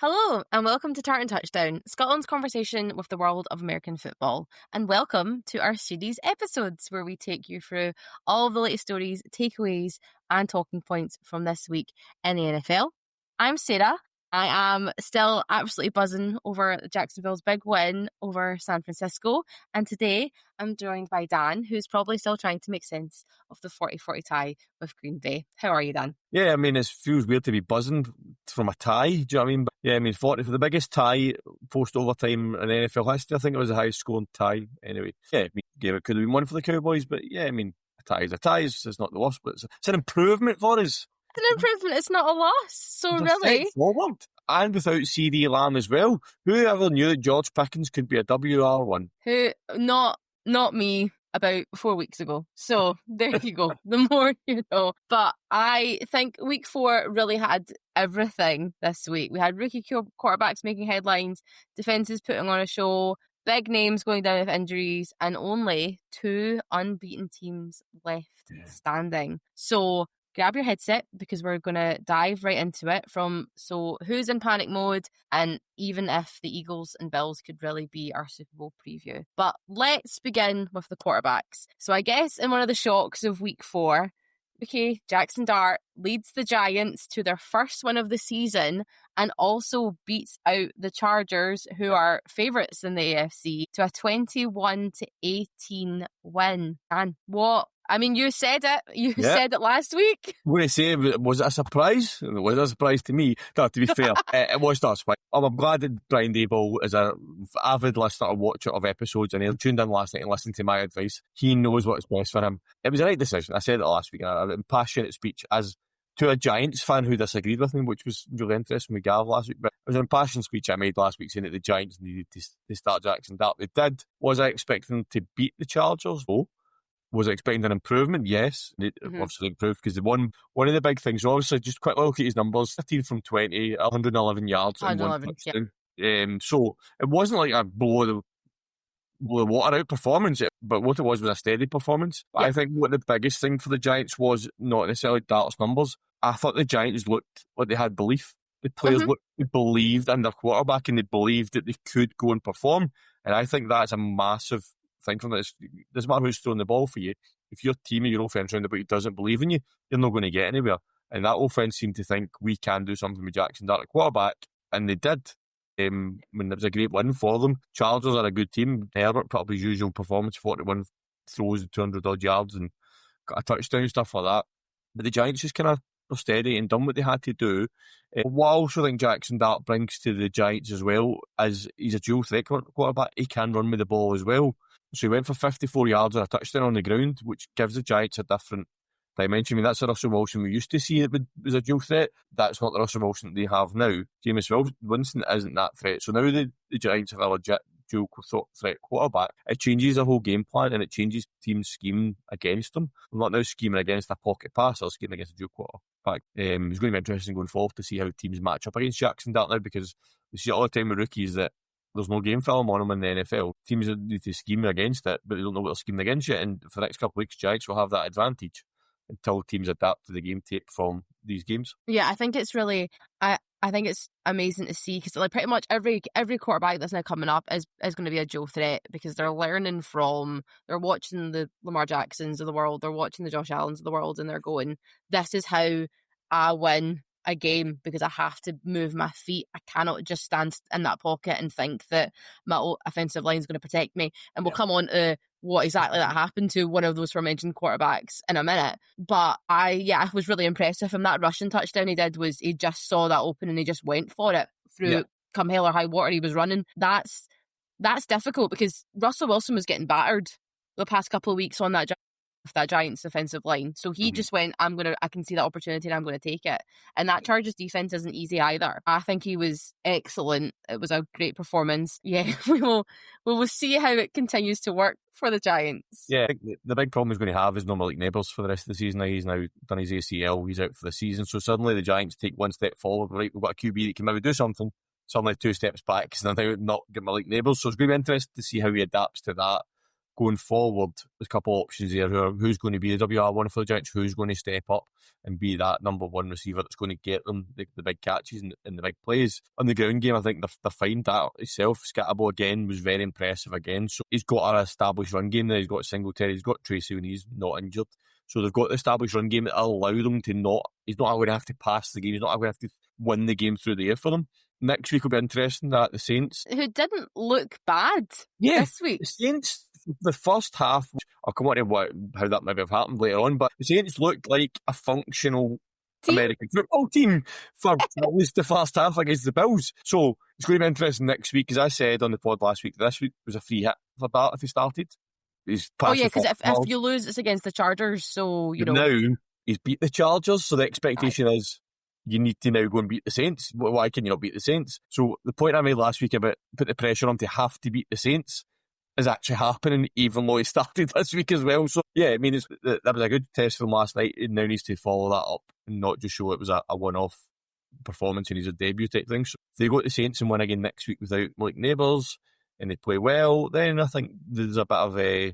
Hello, and welcome to Tartan Touchdown, Scotland's conversation with the world of American football. And welcome to our series episodes, where we take you through all of the latest stories, takeaways, and talking points from this week in the NFL. I'm Sarah. I am still absolutely buzzing over Jacksonville's big win over San Francisco. And today I'm joined by Dan, who's probably still trying to make sense of the 40-40 tie with Green Bay. How are you, Dan? Yeah, I mean, it feels weird to be buzzing from a tie. Do you know what I mean? But yeah, I mean, 40 for the biggest tie post-overtime in NFL history. I think it was the highest scoring tie anyway. Yeah, I mean, it could have been one for the Cowboys, but yeah, I mean, a tie is a tie. It's not the worst, but it's an improvement for us. It's an improvement. It's not a loss. So It's really, forward. And without CeeDee Lamb as well. Who ever knew that George Pickens could be a WR1? not me about 4 weeks ago. So there you go. The more you know. But I think week 4 really had everything this week. We had rookie quarterbacks making headlines, defenses putting on a show, big names going down with injuries, and only 2 unbeaten teams left standing. So grab your headset, because we're going to dive right into it so who's in panic mode, and even if the Eagles and Bills could really be our Super Bowl preview. But let's begin with the quarterbacks. So I guess in one of the shocks of week 4, okay, Jackson Dart leads the Giants to their first win of the season and also beats out the Chargers, who are favourites in the AFC, to a 21-18 win. And what? I mean, you said it. You said it last week. I'm going to say, was it a surprise? It was a surprise to me. No, to be fair, it was not a surprise. I'm glad that Brian Daboll is an avid listener or watcher of episodes, and he tuned in last night and listened to my advice. He knows what's best for him. It was the right decision. I said it last week in an impassionate speech as to a Giants fan who disagreed with me, which was really interesting with Gav last week. But it was an impassioned speech I made last week saying that the Giants needed to start Jackson Dart. They did. Was I expecting them to beat the Chargers? No. Was I expecting an improvement? Yes. It obviously improved because one of the big things, obviously, just quick look at his numbers, 15 from 20, 111 yards and 1 touchdown. Yeah. So it wasn't like a blow the water out performance, but what it was a steady performance. Yeah. I think what the biggest thing for the Giants was not necessarily Dart's numbers. I thought the Giants looked like they had belief. The players believed in their quarterback, and they believed that they could go and perform. And I think that's a massive thing from this. It doesn't matter who's throwing the ball for you. If your team or your offense around about you doesn't believe in you, you're not going to get anywhere. And that offense seemed to think we can do something with Jackson Dart at quarterback, and they did. It was a great win for them. Chargers are a good team. Herbert put up his usual performance, 41 throws, 200 odd yards, and got a touchdown, stuff like that. But the Giants just kind of were steady and done what they had to do. What I also think Jackson Dart brings to the Giants as well, as he's a dual threat quarterback. He can run with the ball as well. So he went for 54 yards and a touchdown on the ground, which gives the Giants a different dimension. I mean, that's the Russell Wilson we used to see that was a dual threat. That's not the Russell Wilson that they have now. Jameis Winston isn't that threat. So now the Giants have a legit dual threat quarterback. It changes the whole game plan, and it changes teams' scheme against them. I'm not now scheming against a pocket pass or scheming against a dual quarterback. It's going to be interesting going forward to see how teams match up against Jackson Dart now, because we see all the time with rookies that there's no game film on them in the NFL. Teams need to scheme against it, but they don't know what they're scheming against yet. And for the next couple of weeks, Giants will have that advantage until teams adapt to the game tape from these games. Yeah, I think it's really, I think it's amazing to see, because like pretty much every quarterback that's now coming up is going to be a dual threat, because they're learning they're watching the Lamar Jacksons of the world, they're watching the Josh Allens of the world, and they're going, this is how I win a game, because I have to move my feet. I cannot just stand in that pocket and think that my offensive line is going to protect me. And we'll come on to what exactly that happened to one of those aforementioned quarterbacks in a minute. But I was really impressed with him. That rushing touchdown he did was, he just saw that open and he just went for it through come hell or high water. He was running. That's difficult, because Russell Wilson was getting battered the past couple of weeks on that Giants defensive line. So he just went, I can see that opportunity and I'm going to take it. And that Chargers defense isn't easy either. I think he was excellent. It was a great performance. Yeah, we will see how it continues to work for the Giants. Yeah, I think the big problem he's going to have is no Malik Neighbours for the rest of the season. He's now done his ACL. He's out for the season. So suddenly the Giants take one step forward. Right, we've got a QB that can maybe do something. Suddenly 2 steps back because they're now not get Malik Neighbours. So it's going to be interesting to see how he adapts to that. going forward, there's a couple of options there. Who's going to be the WR1 for the Giants? Who's going to step up and be that number one receiver that's going to get them the big catches and the big plays? On the ground game, I think they're fine. That itself, Scatterbo again was very impressive again. So he's got an established run game there. He's got Singletary, he's got Tracy when he's not injured. So they've got the established run game that will allow them to he's not going to have to pass the game. He's not going to have to win the game through the air for them. Next week will be interesting at the Saints. Who didn't look bad this week. The Saints, the first half, I'll come on to how that maybe have happened later on, but the Saints looked like a functional American football team for at least the first half against the Bills. So it's going to be interesting next week. As I said on the pod last week, this week was a free hit for Bart if he started. Because if you lose, it's against the Chargers, so, Now, he's beat the Chargers, so the expectation is you need to now go and beat the Saints. Why can you not beat the Saints? So the point I made last week about put the pressure on to have to beat the Saints is actually happening, even though he started this week as well. So, yeah, I mean, that was a good test from last night. He now needs to follow that up and not just show it was a one-off performance and he's a debut type thing. So if they go to the Saints and win again next week without Malik Neighbours and they play well, then I think there's a bit of a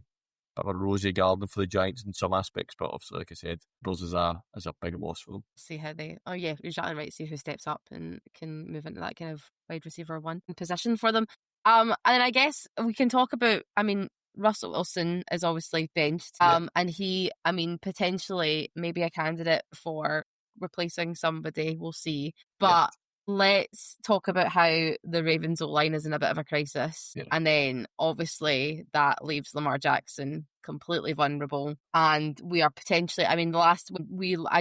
rosy garden for the Giants in some aspects, but obviously, like I said, Bills is a big loss for them. See how you're exactly right. See who steps up and can move into that kind of wide receiver one position for them. And I guess we can talk about, Russell Wilson is obviously benched, and he, potentially maybe a candidate for replacing somebody. We'll see, but. Let's talk about how the Ravens O-line is in a bit of a crisis. Yeah. And then obviously that leaves Lamar Jackson completely vulnerable. And we are potentially, I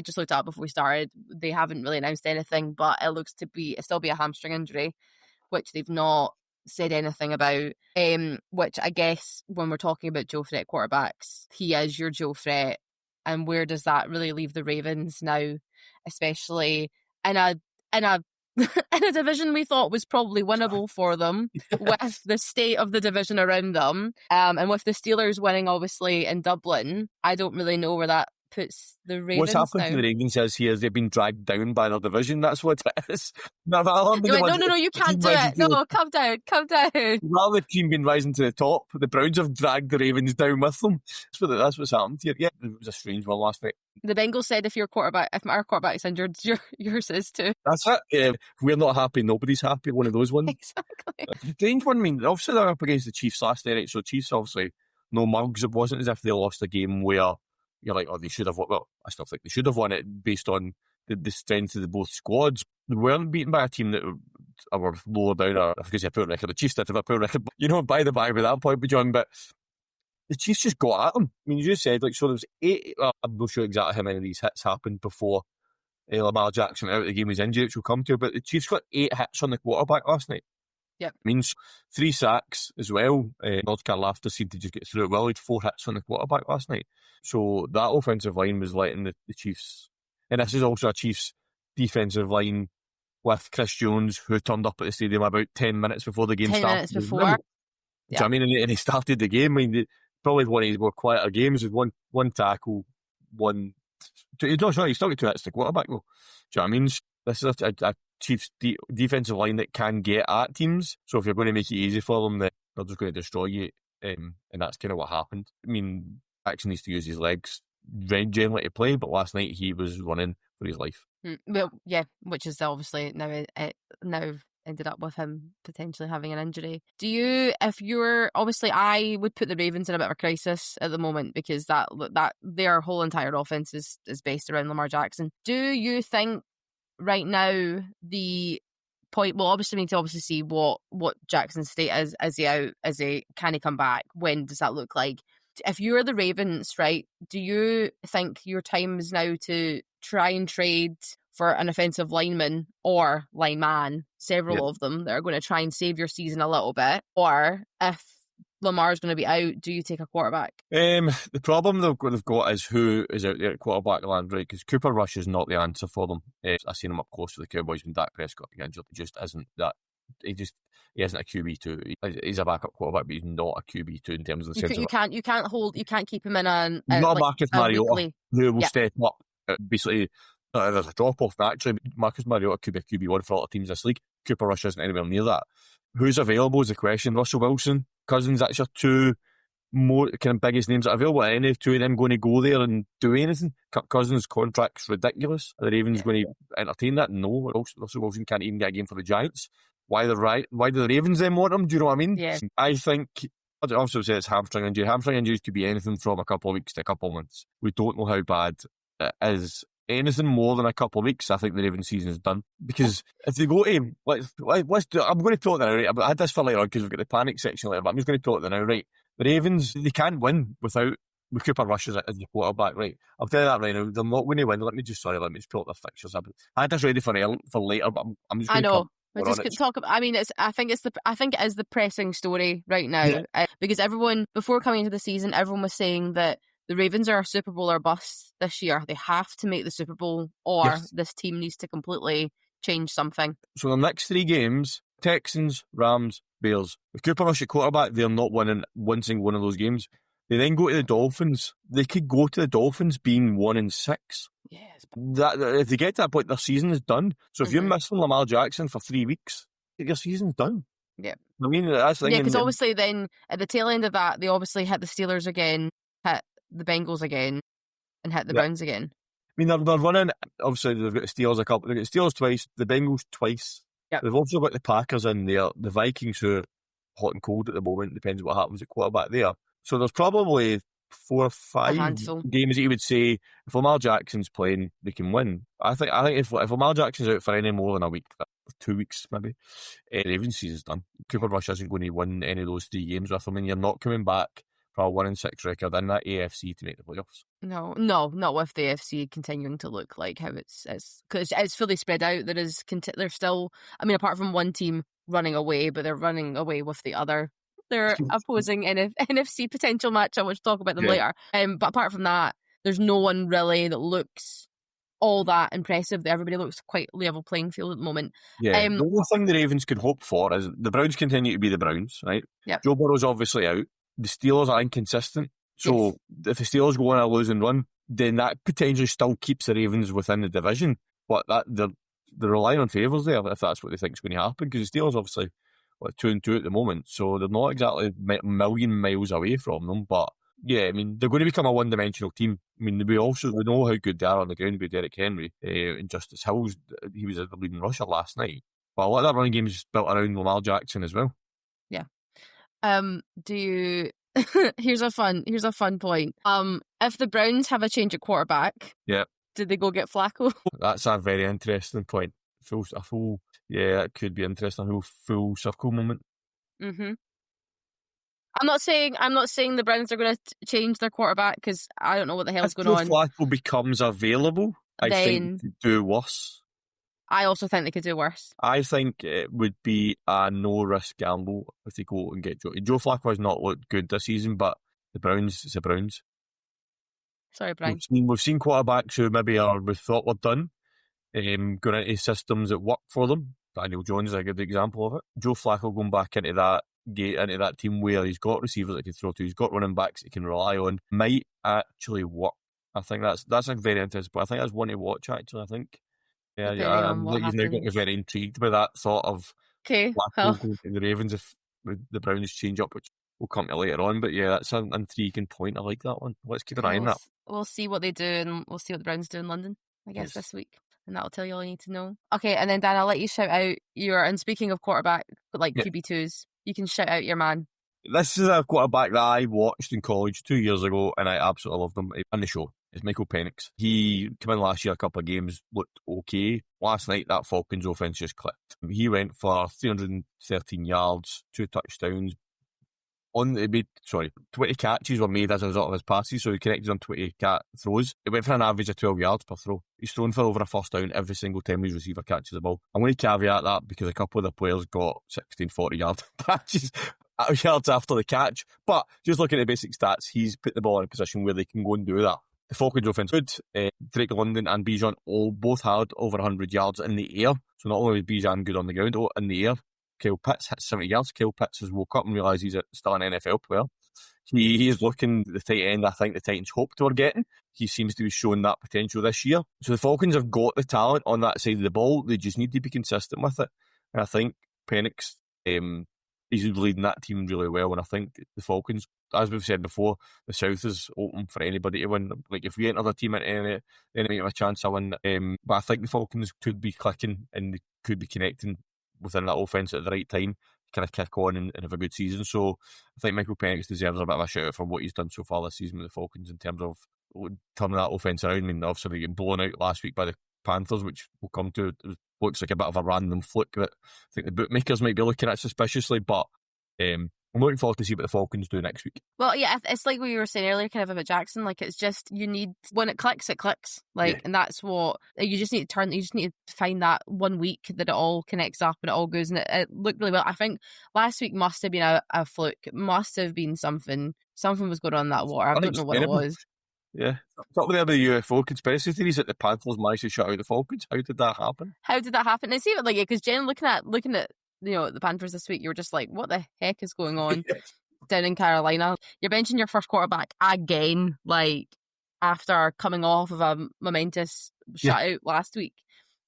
just looked up before we started, they haven't really announced anything, but it looks to still be a hamstring injury, which they've not said anything about. Which I guess when we're talking about Joe Threat quarterbacks, he is your Joe Threat. And where does that really leave the Ravens now, especially in a division we thought was probably winnable for them with the state of the division around them, and with the Steelers winning obviously in Dublin, I don't really know where that puts the Ravens. What's happened now. to the Ravens is they've been dragged down by their division. That's what it is. No, you can't do it. No, come down. Rather the team being rising to the top, the Browns have dragged the Ravens down with them. That's what's happened here. Yeah, it was a strange one last night. The Bengals said if our quarterback's injured, yours is too. That's it. If we're not happy, nobody's happy. One of those ones. Exactly. The strange one, obviously they're up against the Chiefs last night, right? So Chiefs obviously no mugs. It wasn't as if they lost a game where you're like, they should have won. Well, I still think they should have won it based on the strength of both squads. They weren't beaten by a team that were lower down, or because they have a poor record. The Chiefs did have a poor record, by the by that point, John. But the Chiefs just got at them. You just said, so there was 8, I'm not sure exactly how many of these hits happened before Lamar Jackson out of the game was injured, which we'll come to, but the Chiefs got 8 hits on the quarterback last night. Yep. Means 3 sacks as well. North Carolina seemed to just get through it well. He had 4 hits on the quarterback last night. So that offensive line was letting the Chiefs, and this is also a Chiefs defensive line with Chris Jones, who turned up at the stadium about 10 minutes before the game started. 10 minutes before. Yeah. And he started the game. Probably one of his more quieter games with one tackle, he still got 2 hits to quarterback though. Do you know what I mean? This is a Chiefs defensive line that can get at teams. So if you're going to make it easy for them, then they're just going to destroy you. And that's kind of what happened. Jackson needs to use his legs generally to play, but last night he was running for his life. Well, yeah, which is obviously now ended up with him potentially having an injury. Obviously I would put the Ravens in a bit of a crisis at the moment because that their whole entire offense is based around Lamar Jackson. Do you think right now the point, well, obviously we need to see what Jackson's state is. Is he out? Can he come back? When does that look like? If you're the Ravens, right, do you think your time is now to try and trade for an offensive lineman or lineman, several of them that are going to try and save your season a little bit? Or if Lamar's going to be out, do you take a quarterback? The problem they've got is who is out there at quarterback land, right? Because Cooper Rush is not the answer for them. I've seen him up close to the Cowboys when Dak Prescott got injured. He just isn't that. He isn't a QB2. He's a backup quarterback, but he's not a QB2 in terms of the sense. You can't keep him in a not Marcus Mariota, who will step up. Basically, there's a drop off naturally. Marcus Mariota could be a QB1 for a lot of teams this league. Cooper Rush isn't anywhere near that. Who's available is the question. Russell Wilson, Cousins, that's your 2 more kind of biggest names that are available. Are any two of them going to go there and do anything? Kirk Cousins' contract's ridiculous. Are the Ravens going to entertain that? No. Russell Wilson can't even get a game for the Giants. Why do the Ravens then want him? Do you know what I mean? Yeah. I think, I'd also say it's hamstring injury. Hamstring injuries could be anything from a couple of weeks to a couple of months. We don't know how bad it is. Anything more than a couple of weeks, I think the Ravens season is done. Because if they go to, let's do, I'm going to pull it now, right? I had this for later on because we've got the panic section later, but I'm just going to pull it now, right? The Ravens, they can't win with Cooper Rush as the quarterback, right? I'll tell you that right now. They're not going to win. Let me just pull up the fixtures. I had this ready for later, but I'm just going to We just could talk about. I mean, I think it is the pressing story right now because everyone before coming into the season, everyone was saying that the Ravens are a Super Bowl or bust this year. They have to make the Super Bowl, or this team needs to completely change something. So the next 3 games: Texans, Rams, Bears. With Cooper Rush at quarterback, they're not winning one single one of those games. They then go to the Dolphins. They could go to the Dolphins being 1-6. Yes. That if they get to that point, their season is done. So if you're missing Lamar Jackson for 3 weeks, your season's done. Yeah. I mean, that's the thing. Yeah, because obviously then at the tail end of that, they obviously hit the Steelers again, hit the Bengals again, and hit the Browns again. I mean, they're running. Obviously, they've got the Steelers they've got the Steelers twice, the Bengals twice. Yep. They've also got the Packers in there, the Vikings who are hot and cold at the moment. Depends what happens at quarterback there. So there's probably 4 or 5 games that you would say if Lamar Jackson's playing, they can win. I think if Lamar Jackson's out for any more than a week, 2 weeks maybe, the Ravens season's done. Cooper Rush isn't going to win any of those 3 games with them, and you're not coming back for a 1-6 record in that AFC to make the playoffs. No, not with the AFC continuing to look like how it's because it's fully spread out. There's still, I mean, apart from one team running away, but they're running away with the other. They're opposing NFC potential matchup, which we'll talk about them later. But apart from that, there's no one really that looks all that impressive. Everybody looks quite level playing field at the moment. Yeah, the only thing the Ravens can hope for is the Browns continue to be the Browns, right? Yep. Joe Burrow's obviously out. The Steelers are inconsistent. So if the Steelers go on a losing run, then that potentially still keeps the Ravens within the division. But they're relying on favours there if that's what they think is going to happen, because the Steelers obviously 2-2 at the moment, so they're not exactly a million miles away from them. But yeah, I mean, they're going to become a one-dimensional team. I mean, we know how good they are on the ground with Derrick Henry and Justice Hills. He was the leading rusher last night. But a lot of that running game is built around Lamar Jackson as well. Yeah. Do you? Here's a fun point. If the Browns have a change at quarterback, did they go get Flacco? That's a very interesting point. That could be interesting. A full circle moment. Mm-hmm. I'm not saying the Browns are going to change their quarterback because I don't know what the hell's going on. If Flacco becomes available, I think they do worse. I also think they could do worse. I think it would be a no-risk gamble if they go and get Joe. Joe Flacco has not looked good this season, but the Browns, it's the Browns. Sorry, Brian. We've seen quarterbacks who maybe we thought were done, going into systems that work for them. Daniel Jones is a good example of it. Joe Flacco going back into that team where he's got receivers that he can throw to, he's got running backs that he can rely on, might actually work. I think that's a very interesting, but I think that's one to watch actually. I think. Yeah, you've now got me very intrigued by that thought of Flacco going to the Ravens if the Browns change up, which we'll come to later on. But yeah, that's an intriguing point. I like that one. Let's keep an eye on that. We'll see what they do, and we'll see what the Browns do in London, I guess, this week. And that'll tell you all you need to know. Okay, and then Dan, I'll let you shout out and speaking of quarterback, QB2s, you can shout out your man. This is a quarterback that I watched in college 2 years ago, and I absolutely loved him on the show. It's Michael Penix. He came in last year, a couple of games, looked okay. Last night, that Falcons offense just clicked. He went for 313 yards, 2 touchdowns. 20 catches were made as a result of his passes, so he connected on 20 throws. It went for an average of 12 yards per throw. He's thrown for over a first down every single time his receiver catches the ball. I'm going to caveat that because a couple of the players got 16, 40-yard catches. Yards after the catch, but just looking at the basic stats, he's put the ball in a position where they can go and do that. The Falcons offense good. Drake London and Bijan both had over 100 yards in the air. So not only was Bijan good on the ground, in the air. Kyle Pitts hit 70 yards. Kyle Pitts has woke up and realised he's still an NFL player. He is looking the tight end I think the Titans hoped they were getting. He seems to be showing that potential this year. So the Falcons have got the talent on that side of the ball. They just need to be consistent with it. And I think Penix he's leading that team really well, and I think the Falcons, as we've said before, the South is open for anybody to win. Like, if we enter the team into any have a chance to win. But I think the Falcons could be clicking and they could be connecting within that offense at the right time, kind of kick on and have a good season. So I think Michael Penix deserves a bit of a shout out for what he's done so far this season with the Falcons in terms of turning that offense around. I mean, obviously they get blown out last week by the Panthers, which we'll come to. It looks like a bit of a random fluke that I think the bookmakers might be looking at suspiciously, but I'm looking forward to see what the Falcons do next week. Well, yeah, it's like what you were saying earlier, kind of about Jackson. Like, it's just, you need, when it clicks, it clicks. Like, yeah. And that's what you just need to you just need to find that 1 week that it all connects up and it all goes. And it looked really well. I think last week must have been a fluke. It must have been something. Something was going on in that water. I don't know what it was. Yeah, it's up there with the UFO conspiracy theories that the Panthers managed to shut out the Falcons. How did that happen? And it's even like, because Jen, looking at the Panthers this week, you were just like, what the heck is going on down in Carolina? You're benching your first quarterback again, like, after coming off of a momentous shutout last week,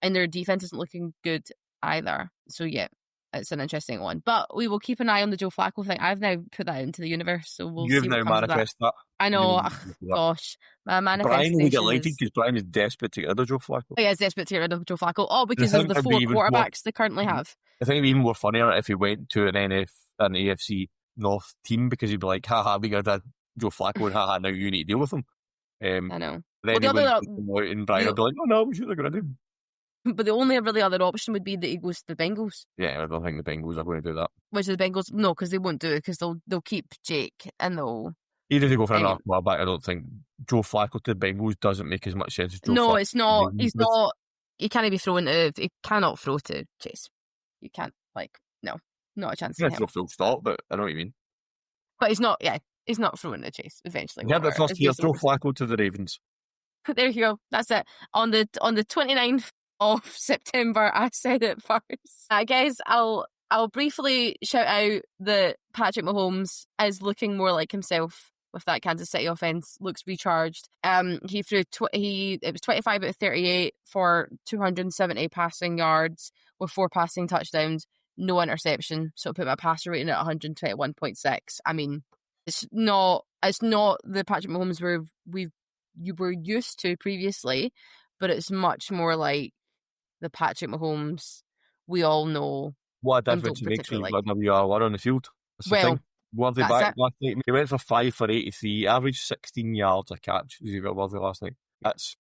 and their defense isn't looking good either. So yeah, it's an interesting one. But we will keep an eye on the Joe Flacco thing. I've now put that into the universe, so we'll You've see now manifested that. I know. Gosh, my manifestation. Brian will get lighted because Brian is desperate to get rid of Joe Flacco. Oh, yeah, he's desperate to get rid of Joe Flacco. Oh, because of the 4 quarterbacks they currently have. I think it'd be even more funnier if he went to an AFC North team, because he'd be like, haha, we got that Joe Flacco, and haha, now you need to deal with him. I know. Then and Brian would be like, oh no, we should have got rid of him. But the only really other option would be that he goes to the Bengals. Yeah, I don't think the Bengals are going to do that. Which the Bengals, no, because they won't do it, because they'll keep Jake and they'll. Even if they go for another quarterback, I don't think Joe Flacco to the Bengals doesn't make as much sense as Joe Flacco. No, it's not. He's not. He can't be thrown to. He cannot throw to Chase. You can't, no, not a chance. He's not full stop, but I know what you mean. But he's not. Yeah, he's not throwing to Chase eventually. Yeah, but first year, Joe Flacco to the Ravens. There you go. That's it. On the 29th of September, I said it first. I guess I'll briefly shout out that Patrick Mahomes is looking more like himself with that Kansas City offense. Looks recharged. He threw it was 25 out of 38 for 270 passing yards with 4 passing touchdowns, no interception. So I put my passer rating at 121.6. I mean, it's not the Patrick Mahomes you were used to previously, but it's much more like the Patrick Mahomes we all know. What a difference it makes when you are on the field. That's the thing. Worthy back last night. He went for 5 for 83, averaged 16 yards a catch. Worthy last night. That's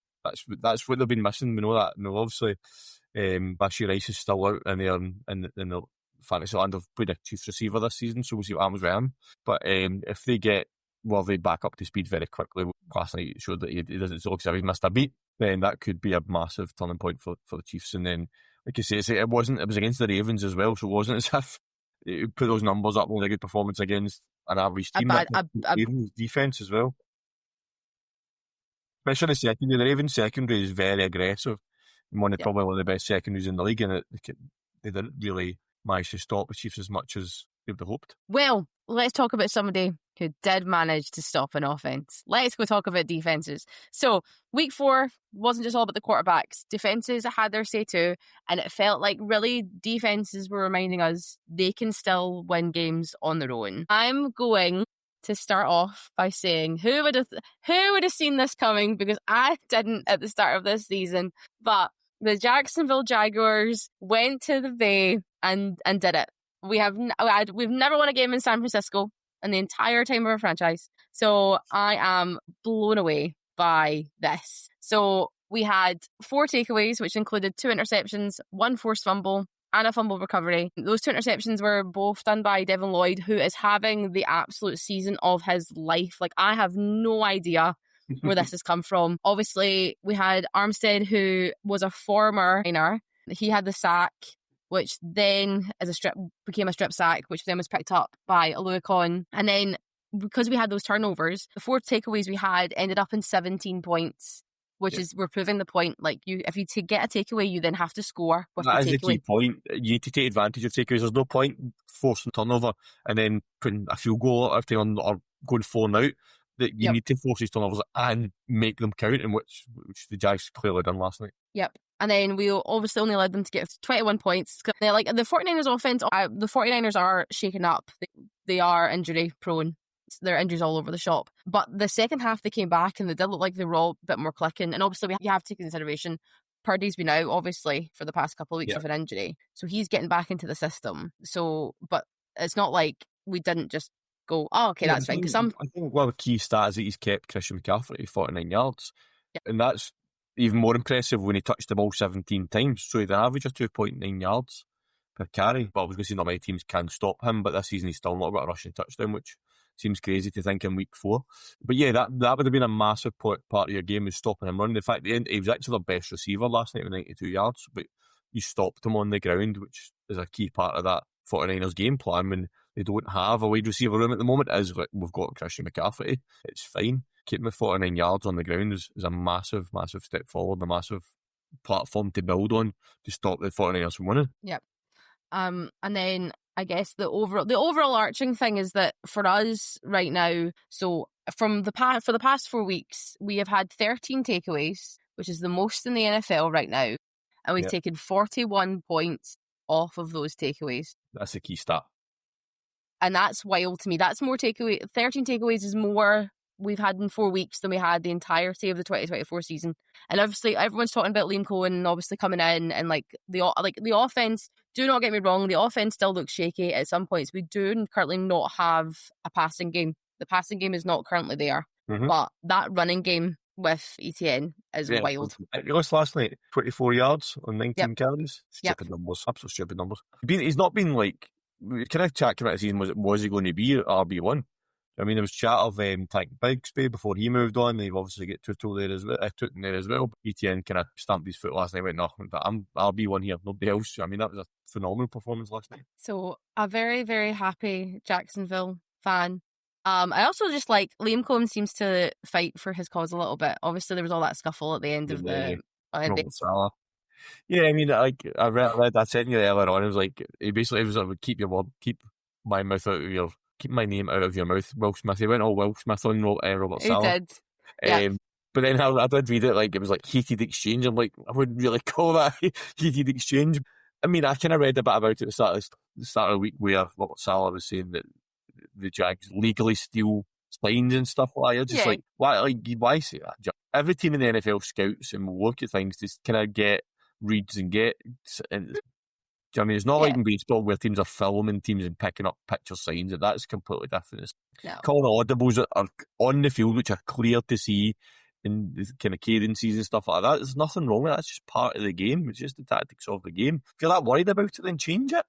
what they've been missing. We know that. And obviously, Bashir Rice is still out in the fantasy land of being a chief receiver this season, so we'll see what happens with him. But if they get Worthy back up to speed very quickly, last night it showed that he doesn't look as if he's missed a beat, then that could be a massive turning point for the Chiefs. And then, like I say, it was against the Ravens as well, so it wasn't as if it put those numbers up with a good performance against an average team. Ravens defence as well. Especially the secondary. The Ravens secondary is very aggressive. Probably one of the best secondaries in the league, and they didn't really manage to stop the Chiefs as much as they would have hoped. Well, let's talk about somebody who did manage to stop an offense. Let's go talk about defenses. So, week 4 wasn't just all about the quarterbacks. Defenses had their say too, and it felt like really defenses were reminding us they can still win games on their own. I'm going to start off by saying who would have seen this coming, because I didn't at the start of this season, but the Jacksonville Jaguars went to the Bay and did it. We've never won a game in San Francisco in the entire time of our franchise. So I am blown away by this. So we had 4 takeaways, which included 2 interceptions, 1 forced fumble, and a fumble recovery. Those 2 interceptions were both done by Devin Lloyd, who is having the absolute season of his life. Like, I have no idea where this has come from. Obviously, we had Armstead, who was a former Niner. He had the sack, which then became a strip sack, which then was picked up by Aluakon. And then, because we had those turnovers, the 4 takeaways we had ended up in 17 points, which is, we're proving the point. Like, if you get a takeaway, you then have to score with the takeaway. That is the key point. You need to take advantage of takeaways. There's no point forcing turnover and then putting a field goal after on or going 4 out. That you need to force these turnovers and make them count, in which the Jags clearly done last night. Yep. And then we obviously only allowed them to get 21 points. They're like, the 49ers offense, the 49ers are shaken up. They are injury prone. There are injuries all over the shop. But the second half, they came back and they did look like they were all a bit more clicking. And obviously, you have to take into consideration, Purdy's been out, obviously, for the past couple of weeks of an injury. So he's getting back into the system. So, but it's not like we didn't just go, oh, okay, that's fine. Because I think one of the key stats is that he's kept Christian McCaffrey 49 yards. Yeah. And that's even more impressive when he touched the ball 17 times. So he had an average of 2.9 yards per carry. But I was going to say not many teams can stop him, but this season he's still not got a rushing touchdown, which seems crazy to think in week 4. But yeah, that would have been a massive part of your game, is stopping him running. The fact that he was actually their best receiver last night with 92 yards, but you stopped him on the ground, which is a key part of that 49ers game plan when they don't have a wide receiver room at the moment. As we've got Christian McCaffrey, it's fine. Keeping with 49 yards on the ground is a massive, massive step forward, a massive platform to build on to stop the 49ers from winning. Yep. And then I guess the overall arching thing is that for us right now, so for the past 4 weeks, we have had 13 takeaways, which is the most in the NFL right now, and we've taken 41 points off of those takeaways. That's a key stat. And that's wild to me. That's more 13 takeaways is more we've had in 4 weeks than we had the entirety of the 2024 season. And obviously everyone's talking about Liam Cohen obviously coming in, and like the offense, do not get me wrong, the offense still looks shaky at some points. We do currently not have a passing game. The passing game is not currently there. Mm-hmm. But that running game with ETN is wild. You lost last night, 24 yards on 19 carries. Stupid numbers, absolute stupid numbers. He's not been like, can I chat about the season, was he going to be RB1? I mean, there was chat of Tank Bigsby before he moved on. They've obviously got Tutu there as well. But ETN kind of stamped his foot last night, went, no, I'll be one here, nobody else. I mean, that was a phenomenal performance last night. So, a very, very happy Jacksonville fan. I also just like Liam Cohen seems to fight for his cause a little bit. Obviously, there was all that scuffle at the end of the Salah. Yeah, I mean, like I read that sentence earlier on. It was like he basically was like, keep my name out of your mouth, Will Smith. He went all Will Smith on Robert Salah. He did. Yeah. But then I did read it like it was like heated exchange. I'm like, I wouldn't really call that heated exchange. I mean, I kind of read a bit about it at the start of the week where Robert Salah was saying that the Jags legally steal signs and stuff like that. You're just like, why say that? Every team in the NFL scouts and will look at things to kind of get reads and get. I mean, it's not like in baseball where teams are filming teams and picking up picture signs. That's completely different. Calling audibles are on the field, which are clear to see in the kind of cadences and stuff like that. There's nothing wrong with that. It's just part of the game. It's just the tactics of the game. If you're that worried about it, then change it.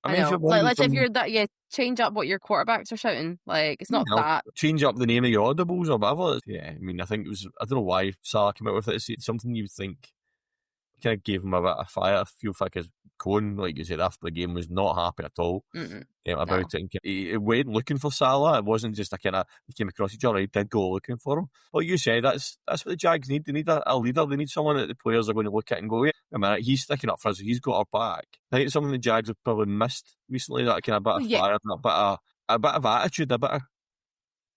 I mean, if you're that, change up what your quarterbacks are shouting. Like, it's not that. Change up the name of your audibles or whatever. Yeah, I mean, I think it was, I don't know why Salah came out with it. It's something you would think kind of gave him a bit of fire. I feel like his Cohen, like you said, after the game was not happy at all about it. He went looking for Salah. It wasn't just he came across each other. He did go looking for him. Like you said, that's what the Jags need. They need a leader. They need someone that the players are going to look at and go, I mean, he's sticking up for us. He's got our back. I think it's something the Jags have probably missed recently, that kind of bit of fire, a bit of attitude, a bit of,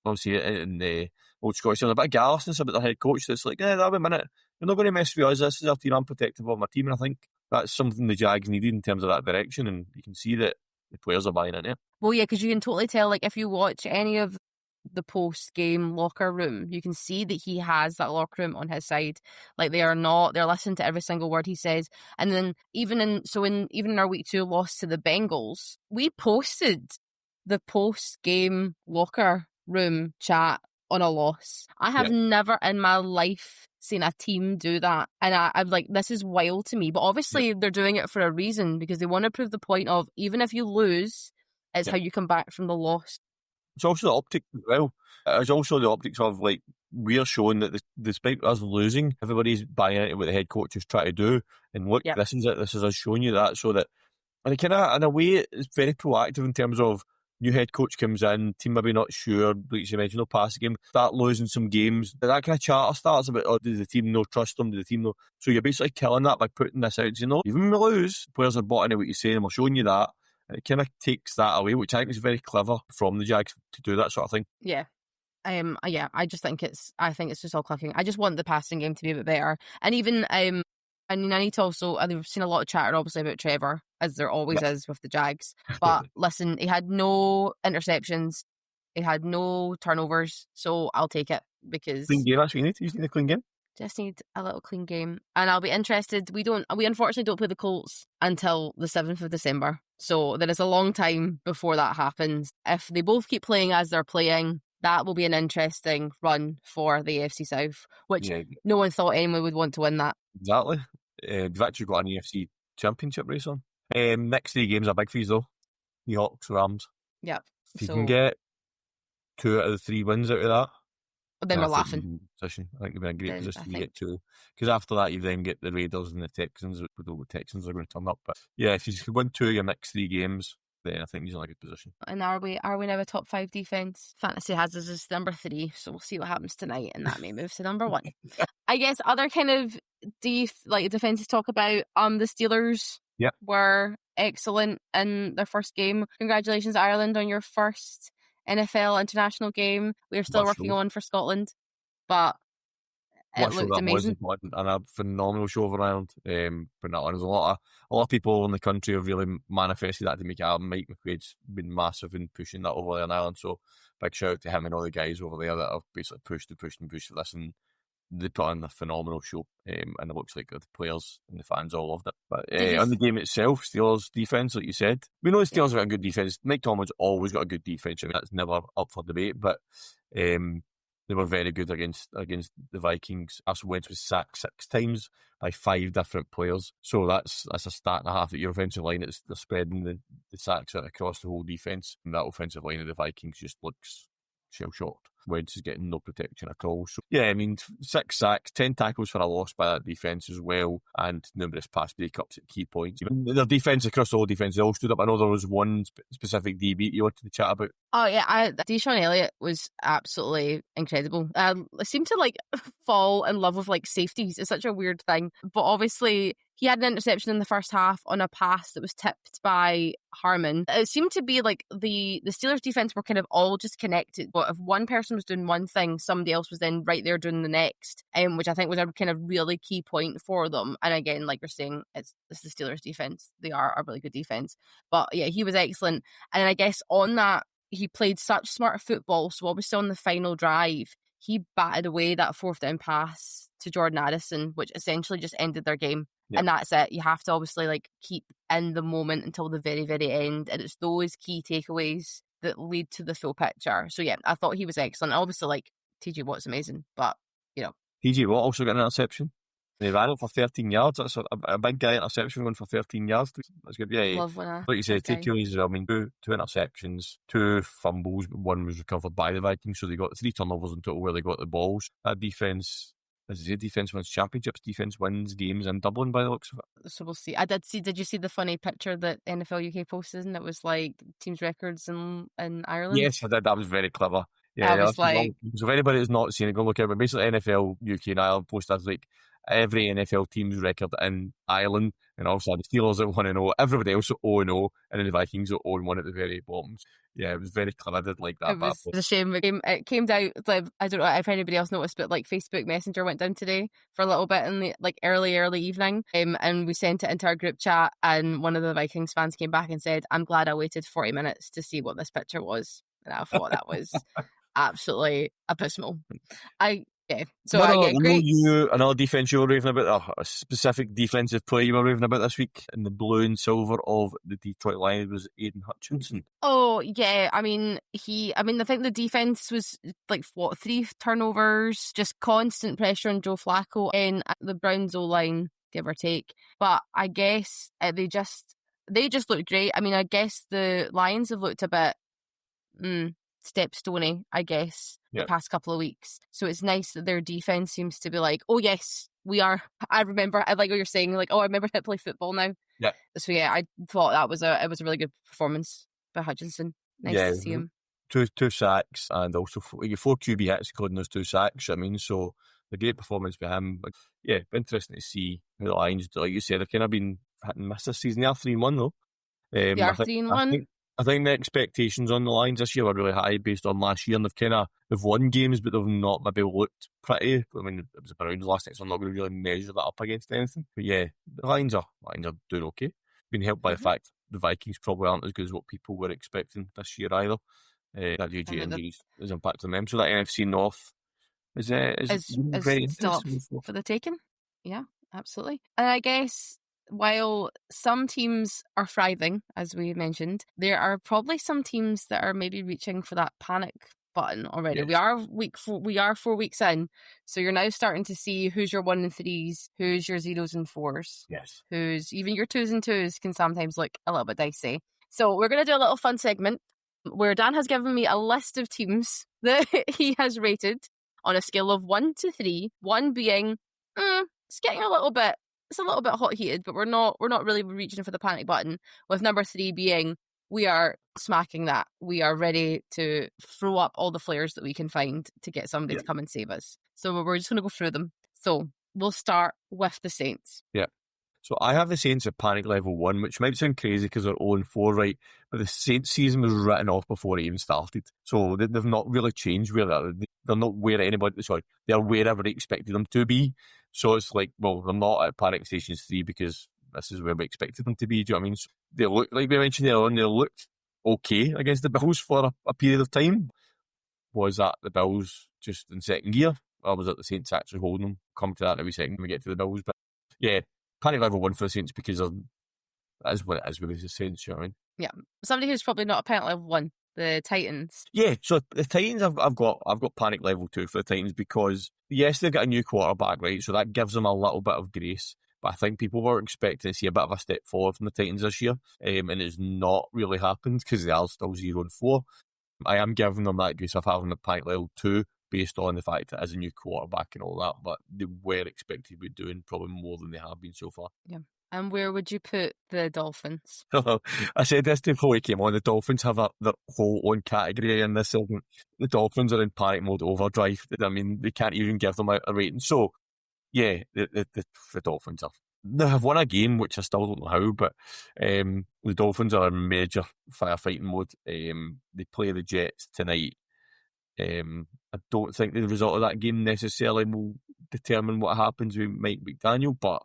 obviously in the old Scottish, a bit of garrulousness about their head coach that's like, that'll be a minute. You're not going to mess with us. This is our team. I'm protective of my team. And I think that's something the Jags needed in terms of that direction. And you can see that the players are buying into it. Well, yeah, because you can totally tell, like, if you watch any of the post-game locker room, you can see that he has that locker room on his side. Like, they're listening to every single word he says. And then even in our week 2 loss to the Bengals, we posted the post-game locker room chat on a loss. I have never in my life seen a team do that, and I'm like, this is wild to me. But obviously they're doing it for a reason, because they want to prove the point of, even if you lose, it's how you come back from the loss. It's also the optics as well. It's also the optics of, like, we're showing that despite us losing, everybody's buying into what the head coach is trying to do, and look, this is it. This is us showing you that, so that, and it kind of, in a way, it's very proactive in terms of new head coach comes in, team maybe not sure, like you mentioned, no passing game, start losing some games. That kind of chatter starts about, does the team not trust them? Do the team know? So you're basically killing that by putting this out. Even we lose, players are bought into what you're saying, and we're showing you that. And it kind of takes that away, which I think is very clever from the Jags to do that sort of thing. Yeah. I just think it's just all clicking. I just want the passing game to be a bit better. And even I mean, I need to also, I've seen a lot of chatter obviously about Trevor, as there always is with the Jags. But listen, he had no interceptions, he had no turnovers, so I'll take it because Clean game, that's what you need. You just need a clean game. just need a little clean game. And I'll be interested. We unfortunately don't play the Colts until the 7th of December. So there is a long time before that happens. If they both keep playing as they're playing, that will be an interesting run for the AFC South, which no one thought anyone would want to win that. Exactly. We've actually got an AFC championship race on. Next 3 games are big for you though. Seahawks, Rams. Yep. If you can get 2 out of the 3 wins out of that, then we're laughing. Position. I think you'll be in a great position to get 2. Because after that, you then get the Raiders and the Texans. We don't know what Texans are going to turn up. But yeah, if you can win 2 of your next 3 games, then I think you're in a good position. And are we now a top 5 defence? Fantasy has us as number 3, so we'll see what happens tonight, and that may move to number 1. I guess other kind of defences talk about the Steelers were excellent in their first game. Congratulations, Ireland, on your first NFL international game. We're still working on for Scotland, but it looked amazing. And a phenomenal show over Ireland. But no, there's a lot of people in the country have really manifested that to make it happen. Mike McQuaid's been massive in pushing that over there in Ireland, so big shout out to him and all the guys over there that have basically pushed for this, and they put on a phenomenal show, and it looks like the players and the fans all loved it. But on the game itself, Steelers defence, like you said, we know the Steelers have got a good defence. Mike Tomlin's always got a good defence. I mean, that's never up for debate, but they were very good against the Vikings. Carson Wentz was sacked 6 times by 5 different players. So that's a start and a half at your offensive line. They're spreading the sacks out across the whole defence. And that offensive line of the Vikings just looks shell-shocked. Wentz is getting no protection at all. So, yeah, I mean, 6 sacks, 10 tackles for a loss by that defence as well, and numerous pass breakups at key points. Their defence across the whole defence, they all stood up. I know there was one specific DB you wanted to chat about. Oh, yeah, Deshaun Elliott was absolutely incredible. I seemed to, fall in love with, safeties. It's such a weird thing. But obviously, he had an interception in the first half on a pass that was tipped by Harmon. It seemed to be the Steelers defense were kind of all just connected. But if one person was doing one thing, somebody else was then right there doing the next, which I think was a kind of really key point for them. And again, like you're saying, it's the Steelers defense. They are a really good defense. But yeah, he was excellent. And I guess on that, he played such smart football. So obviously on the final drive, he batted away that 4th down pass to Jordan Addison, which essentially just ended their game. Yep. And that's it. You have to obviously keep in the moment until the very, very end. And it's those key takeaways that lead to the full picture. So yeah, I thought he was excellent. Obviously, TJ Watt's amazing, but TJ Watt also got an interception. They ran it for 13 yards. That's a big guy interception going for 13 yards. That's good. Yeah, love when like you said, takeaways as well. I mean, two interceptions, 2 fumbles, but 1 was recovered by the Vikings. So they got 3 turnovers in total where they got the balls. That defense. As I say, defense wins championships, defense wins games in Dublin by the looks of it. So we'll see. Did you see the funny picture that NFL UK posted, and it was teams' records in Ireland? Yes, I did. That was very clever. Yeah, I was so if anybody has not seen it, go look at it. But basically, NFL UK and Ireland posted every NFL team's record in Ireland, and also the Steelers at 1-0, everybody else at 0-0, and then the Vikings at 0-1 at the very bottom. Yeah, it was very clever. I did like that. It was a shame. It came down. I don't know if anybody else noticed, but Facebook Messenger went down today for a little bit in the early evening, and we sent it into our group chat. And one of the Vikings fans came back and said, "I'm glad I waited 40 minutes to see what this picture was." And I thought that was absolutely abysmal. Yeah. So I know you, another defence you were raving about, a specific defensive play you were raving about this week in the blue and silver of the Detroit Lions was Aiden Hutchinson. Oh, yeah. I think the defence was 3 turnovers, just constant pressure on Joe Flacco and the Browns O-line, give or take. But I guess they just looked great. I mean, I guess the Lions have looked a bit stepstony, I guess, the past couple of weeks. So it's nice that their defense seems to be oh yes, we are. I remember. I like what you're saying. I remember how to play football now. Yeah. So yeah, I thought it was a really good performance by Hutchinson. Nice to see him. Two sacks and also 4 QB hits, including those 2 sacks. I mean, so a great performance by him. But yeah, interesting to see how the Lions, like you said, they've kind of been hit and miss this season. They are 3-1 though. They are 3-1. I think the expectations on the Lions this year were really high based on last year, and they've won games, but they've not maybe looked pretty. I mean, it was the Browns last night, so I'm not going to really measure that up against anything. But yeah, the Lions are doing okay. Been helped by the fact the Vikings probably aren't as good as what people were expecting this year either. That UG injuries is impacting them. So that NFC North is very still up for the taking. Yeah, absolutely. And I guess while some teams are thriving, as we mentioned, there are probably some teams that are maybe reaching for that panic button already. Yes. We are 4 weeks in, so you're now starting to see who's your 1 and 3s, who's your 0s and 4s. Yes. Who's even your 2s and 2s can sometimes look a little bit dicey. So we're going to do a little fun segment where Dan has given me a list of teams that he has rated on a scale of 1 to 3, 1 being it's getting a little bit hot heated, but we're not really reaching for the panic button, with number 3 being we are smacking that. We are ready to throw up all the flares that we can find to get somebody to come and save us. So we're just going to go through them. So we'll start with the Saints. Yeah. So I have the Saints at panic level 1, which might sound crazy because they're 0-4, right? But the Saints season was written off before it even started. So they've not really changed where they're not where they're wherever they expected them to be. So it's like, well, they're not at panic stations 3 because this is where we expected them to be. Do you know what I mean? So they look, like we mentioned earlier on, they looked okay against the Bills for a period of time. Was that the Bills just in second gear? Or was it the Saints actually holding them? Come to that every second when we get to the Bills. But yeah, panic level 1 for the Saints because that is what it is with the Saints, you know what I mean? Yeah. Somebody who's probably not a panic level 1, the Titans. Yeah, so the Titans, I've got panic level 2 for the Titans because, yes, they've got a new quarterback, right? So that gives them a little bit of grace. But I think people were expecting to see a bit of a step forward from the Titans this year, and it's not really happened because they are still 0-4. I am giving them that grace of having a panic level 2 based on the fact that as a new quarterback and all that, but they were expected to be doing probably more than they have been so far. Yeah. And where would you put the Dolphins? I said this before we came on. The Dolphins have their whole own category in this segment. The Dolphins are in panic mode overdrive. I mean, they can't even give them a rating. So, yeah, the Dolphins they have won a game, which I still don't know how, but the Dolphins are in major firefighting mode. They play the Jets tonight. I don't think the result of that game necessarily will determine what happens with Mike McDaniel, but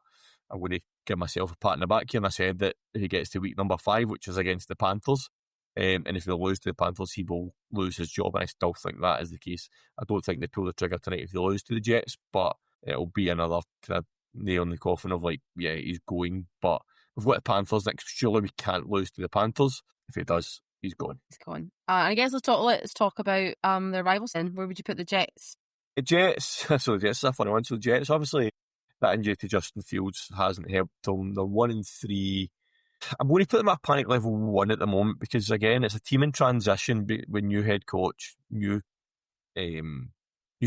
I'm going to give myself a pat on the back here, and I said that if he gets to week number 5, which is against the Panthers, and if they lose to the Panthers, he will lose his job, and I still think that is the case. I don't think they pull the trigger tonight if they lose to the Jets, but it'll be another kind of nail in the coffin of like, yeah, he's going, but we've got the Panthers next. Surely we can't lose to the Panthers. If he does, he's gone. He's gone. I guess let's talk about their rivals then. Where would you put the Jets? The Jets, so the Jets is a funny one. So the Jets, obviously, that injury to Justin Fields hasn't helped them. They're 1-3. I'm going to put them at panic level 1 at the moment because, again, it's a team in transition with new head coach, new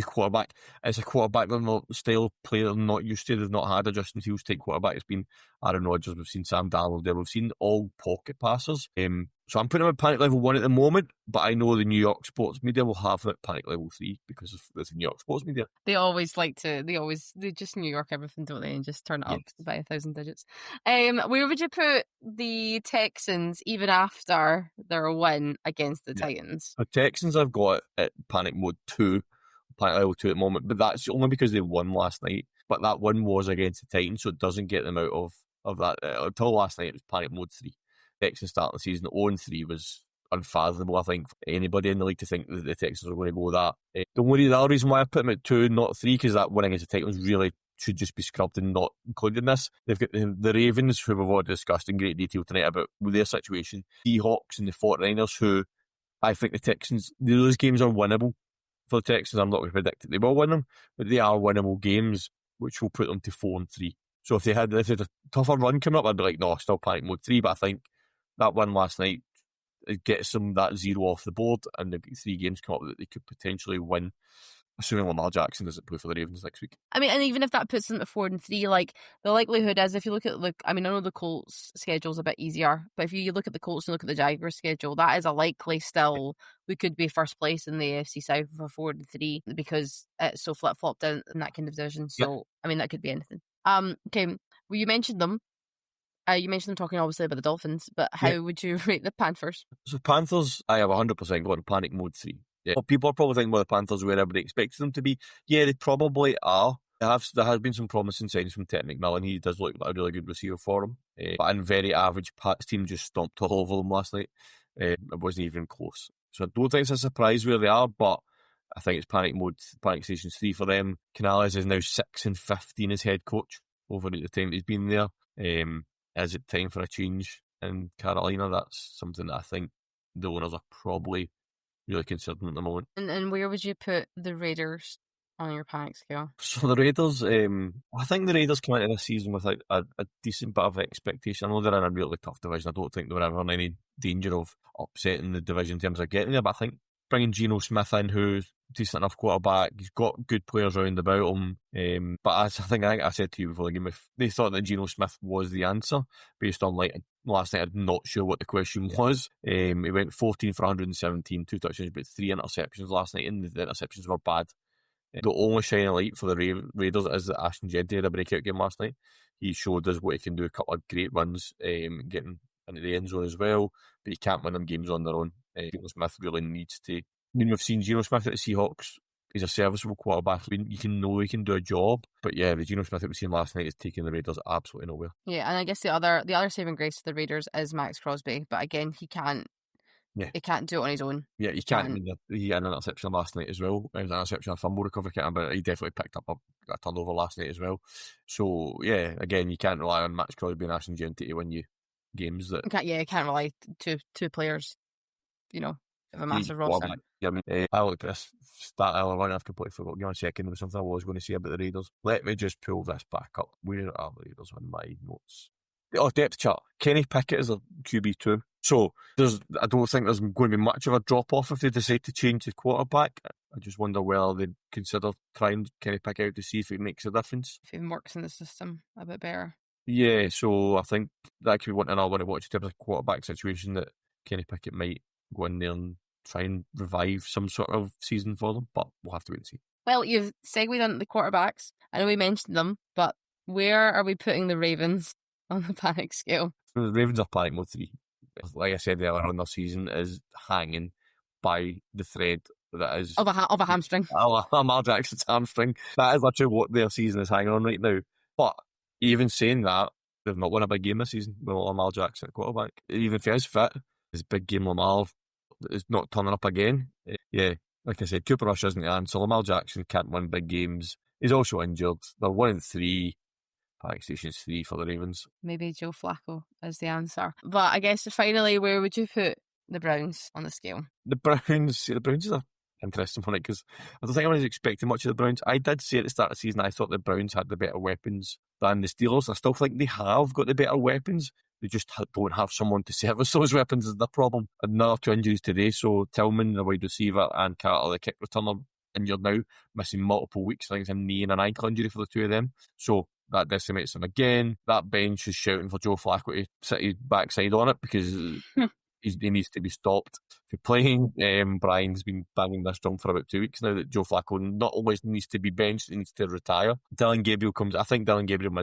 quarterback. It's a quarterback that the style of player they're not used to. They've not had a Justin Fields type quarterback. It's been Aaron Rodgers. We've seen Sam Darnold there. We've seen all pocket passers. So I'm putting them at panic level 1 at the moment, but I know the New York sports media will have them at panic level 3 because of the New York sports media. They just New York everything, don't they? And just turn it up by 1,000 digits. Where would you put the Texans even after their win against the Titans? The Texans I've got at panic mode 2. Panic level 2 at the moment, but that's only because they won last night. But that win was against the Titans, so it doesn't get them out of that. Until last night, it was panic mode 3. Texans starting the season 0-3 was unfathomable, I think, for anybody in the league to think that the Texans are going to go that. Don't worry, the other reason why I put them at 2, not 3, because that win against the Titans really should just be scrubbed and not included in this. They've got the Ravens, who we've already discussed in great detail tonight about their situation, Seahawks and the 49ers, who I think the Texans, those games are winnable. For the Texans, I'm not going to predict that they will win them, but they are winnable games, which will put them to 4-3. So if they had a tougher run coming up, I'd be like, no, still panic mode 3. But I think that win last night, it gets them that 0 off the board, and they've got 3 games come up that they could potentially win, assuming Lamar Jackson doesn't play for the Ravens next week. I mean, and even if that puts them at 4-3, like the likelihood is, if you look at I know the Colts' schedule's a bit easier, but if you look at the Colts and look at the Jaguars' schedule, that is a likely still we could be first place in the AFC South for 4-3 because it's so flip flopped in that kind of division. So I mean, that could be anything. Okay, well, you mentioned them. You mentioned them talking obviously about the Dolphins, but how would you rate the Panthers? So Panthers, I have 100% got in panic mode 3. Yeah. Well, people are probably thinking, well, the Panthers were everybody expected them to be. Yeah, they probably are. There has been some promising signs from Ted McMillan. He does look like a really good receiver for them. But in very average, Pat's team just stomped all over them last night. It wasn't even close. So I don't think it's a surprise where they are, but I think it's panic mode, panic station 3 for them. Canales is now 6-15 as head coach over at the time that he's been there. Is it time for a change in Carolina? That's something that I think the owners are probably really considering at the moment. And where would you put the Raiders on your panic scale? So the Raiders, I think the Raiders came into this season with a decent bit of expectation. I know they're in a really tough division. I don't think they were ever in any danger of upsetting the division in terms of getting there, but I think bringing Geno Smith in, who's decent enough quarterback, he's got good players around about him. But as I think I said to you before the game, if they thought that Geno Smith was the answer, based on like last night, I'm not sure what the question was. He went 14 for 117, 2 touchdowns, but 3 interceptions last night, and the interceptions were bad. The only shining light for the Raiders is that Ashton Jeanty had a breakout game last night. He showed us what he can do, a couple of great runs, getting into the end zone as well, but he can't win them games on their own. Geno Smith really needs to. I mean, we've seen Geno Smith at the Seahawks. He's a serviceable quarterback. You can know he can do a job, but yeah, the Geno Smith that we've seen last night is taking the Raiders absolutely nowhere. Yeah, and I guess the other saving grace to the Raiders is Max Crosby, but again, he can't. Yeah. He can't do it on his own. Yeah, he can't. I mean, he had an interception last night as well. It was an interception, a fumble recovery, but he definitely picked up a turnover last night as well. So, yeah, again, you can't rely on Max Crosby and Ashton Jeanty to win you games. You can't rely two players, of a massive roster. I mean, I looked at this stat earlier on. I've completely forgot. Give me a second. There was something I was going to say about the Raiders. Let me just pull this back up. Where are the Raiders on my notes? Oh, depth chart. Kenny Pickett is a QB2. So I don't think there's going to be much of a drop-off if they decide to change the quarterback. I just wonder whether they'd consider trying Kenny Pickett out to see if it makes a difference. If he works in the system a bit better. Yeah, so I think that could be one thing I want to watch in terms of quarterback situation, that Kenny Pickett might go in there and try and revive some sort of season for them, but we'll have to wait and see. Well, you've segued on the quarterbacks. I know we mentioned them, but where are we putting the Ravens on the panic scale? The Ravens are panic mode 3. Like I said earlier on, their season is hanging by the thread that is of a hamstring. Lamar Jackson's hamstring. That is literally what their season is hanging on right now. But even saying that, they've not won a big game this season with Lamar Jackson at quarterback. Even if he is fit, his big game Lamar is not turning up again. Yeah, like I said, Cooper Rush isn't the answer. Lamar Jackson can't win big games. He's also injured. They're 1-3. Panic Station's 3 for the Ravens. Maybe Joe Flacco is the answer. But I guess finally, where would you put the Browns on the scale? The Browns is an interesting one, because I don't think anyone was expecting much of the Browns. I did say at the start of the season I thought the Browns had the better weapons than the Steelers. I still think they have got the better weapons. They just don't have someone to service those weapons is the problem. Another 2 injuries today, so Tillman, the wide receiver, and Carter, the kick returner, injured now, missing multiple weeks. I think it's a knee and an ankle injury for the two of them. So that decimates them again. That bench is shouting for Joe Flacco to sit his backside on it, because he needs to be stopped for playing. Brian's been banging this drum for about 2 weeks now that Joe Flacco not always needs to be benched, he needs to retire. Dylan Gabriel comes. I think Dylan Gabriel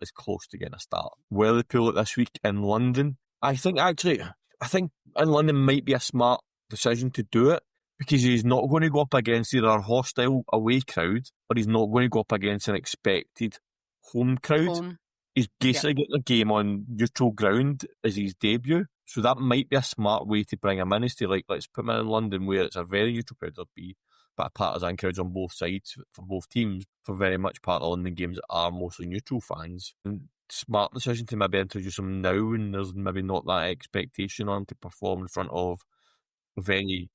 is close to getting a start. Will they pull it this week in London? I think in London might be a smart decision to do it, because he's not going to go up against either a hostile away crowd, or he's not going to go up against an expected home crowd. He's basically got the game on neutral ground as his debut. So that might be a smart way to bring him in, is to let's put him in London, where it's a very neutral crowd. There'll be a bit of partisan crowds on both sides for both teams. For very much part of London games are mostly neutral fans. And smart decision to maybe introduce him now, and there's maybe not that expectation on him to perform in front of a very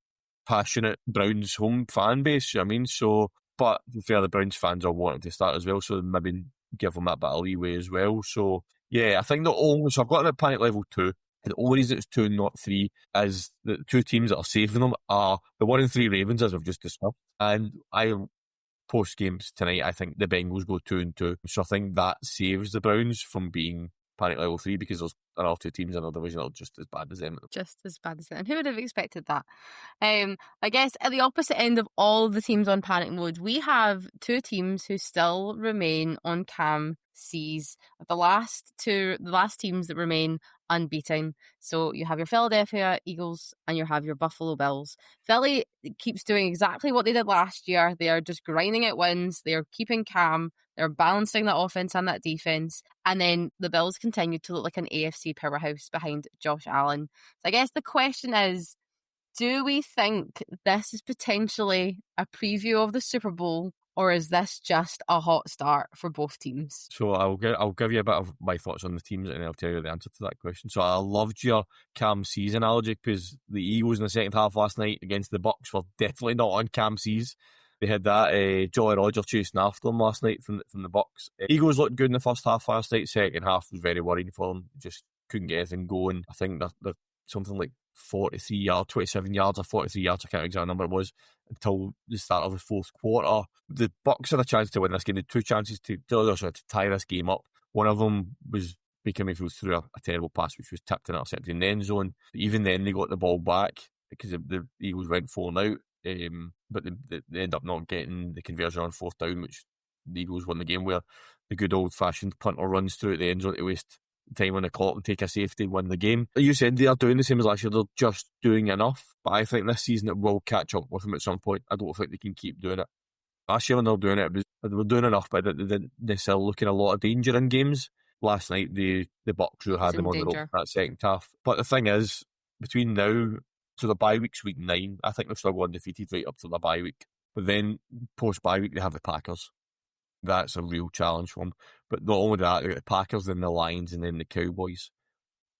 passionate Browns home fan base. I mean, so, but to be fair, the Browns fans are wanting to start as well, so maybe give them that bit of leeway as well. So yeah, I think so I've got them at panic level 2. And the only reason it's 2 and not 3 is the 2 teams that are saving them are the 1-3 Ravens, as we've just discussed. And post games tonight, I think the Bengals go 2-2. So I think that saves the Browns from being panic level 3, because there's our two teams in our division are just as bad as them. Just as bad as them. Who would have expected that? I guess at the opposite end of all the teams on panic mode, we have two teams who still remain on Cam C's. The last teams that remain unbeaten. So you have your Philadelphia Eagles and you have your Buffalo Bills. Philly keeps doing exactly what they did last year. They are just grinding out wins. They are keeping Cam. They're balancing that offense and that defense. And then the Bills continue to look like an AFC powerhouse behind Josh Allen. So I guess the question is, do we think this is potentially a preview of the Super Bowl, or is this just a hot start for both teams? So I'll give you a bit of my thoughts on the teams and I'll tell you the answer to that question. So I loved your Cam C's analogy because the Eagles in the second half last night against the Bucs were definitely not on Cam C's. They had that Jolly Roger chasing after them last night from the Bucs. Eagles looked good in the first half last night. Second half was very worrying for them. Just couldn't get anything going. I think they're something like 43 yards, 27 yards or 43 yards, I can't remember exact number it was, until the start of the fourth quarter. The Bucs had a chance to win this game. They had two chances to tie this game up. One of them was Baker Mayfield threw a terrible pass which was tipped and intercepted in the end zone. But even then they got the ball back because the Eagles went 4-0 out. But they end up not getting the conversion on fourth down, which the Eagles won the game, where the good old-fashioned punter runs through at the end zone to waste time on the clock and take a safety, win the game. Like you said, they are doing the same as last year. They're just doing enough. But I think this season it will catch up with them at some point. I don't think they can keep doing it. Last year when they were doing it, they were doing enough, but they didn't necessarily look in a lot of danger in games. Last night, the Bucs really had them on the rope that second half. But the thing is, between now to the bye week's week 9, I think they'll still go undefeated right up to the bye week. But then, post-bye week, they have the Packers. That's a real challenge for them. But not only that, they got the Packers, then the Lions, and then the Cowboys.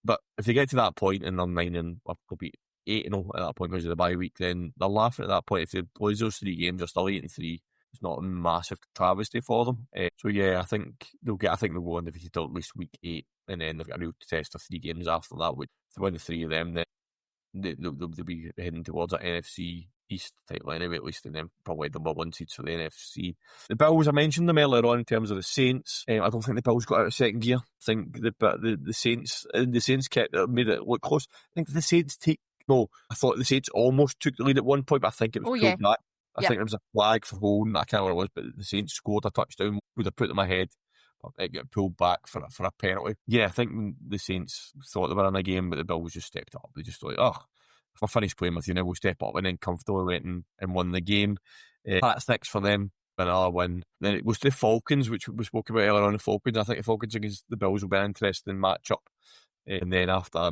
But if they get to that point and they're 9 or probably 8-0 at that point because of the bye week, then they're laughing at that point. If they lose those 3 games, they're still 8-3. It's not a massive travesty for them. So yeah, I think they'll go undefeated till at least week 8, and then they've got a real test of 3 games after that. Which if they win the 3 of them, then they'll be heading towards an NFC East title anyway, at least, and then probably the number 1 seeds for the NFC. The Bills, I mentioned them earlier on in terms of the Saints. I don't think the Bills got out of second gear. I think the Saints made it look close. I think the Saints I thought the Saints almost took the lead at one point, but I think it was pulled back. I think there was a flag for holding. I can't remember what it was, but the Saints scored a touchdown, would have put them ahead, but it got pulled back for a penalty. Yeah, I think the Saints thought they were in a game, but the Bills just stepped up. They just thought, if I finish playing with you now, we'll step up, and then comfortably went and won the game. That's next for them, another win. Then it goes to the Falcons, which we spoke about earlier on. The Falcons, I think the Falcons against the Bills will be an interesting matchup. And then after,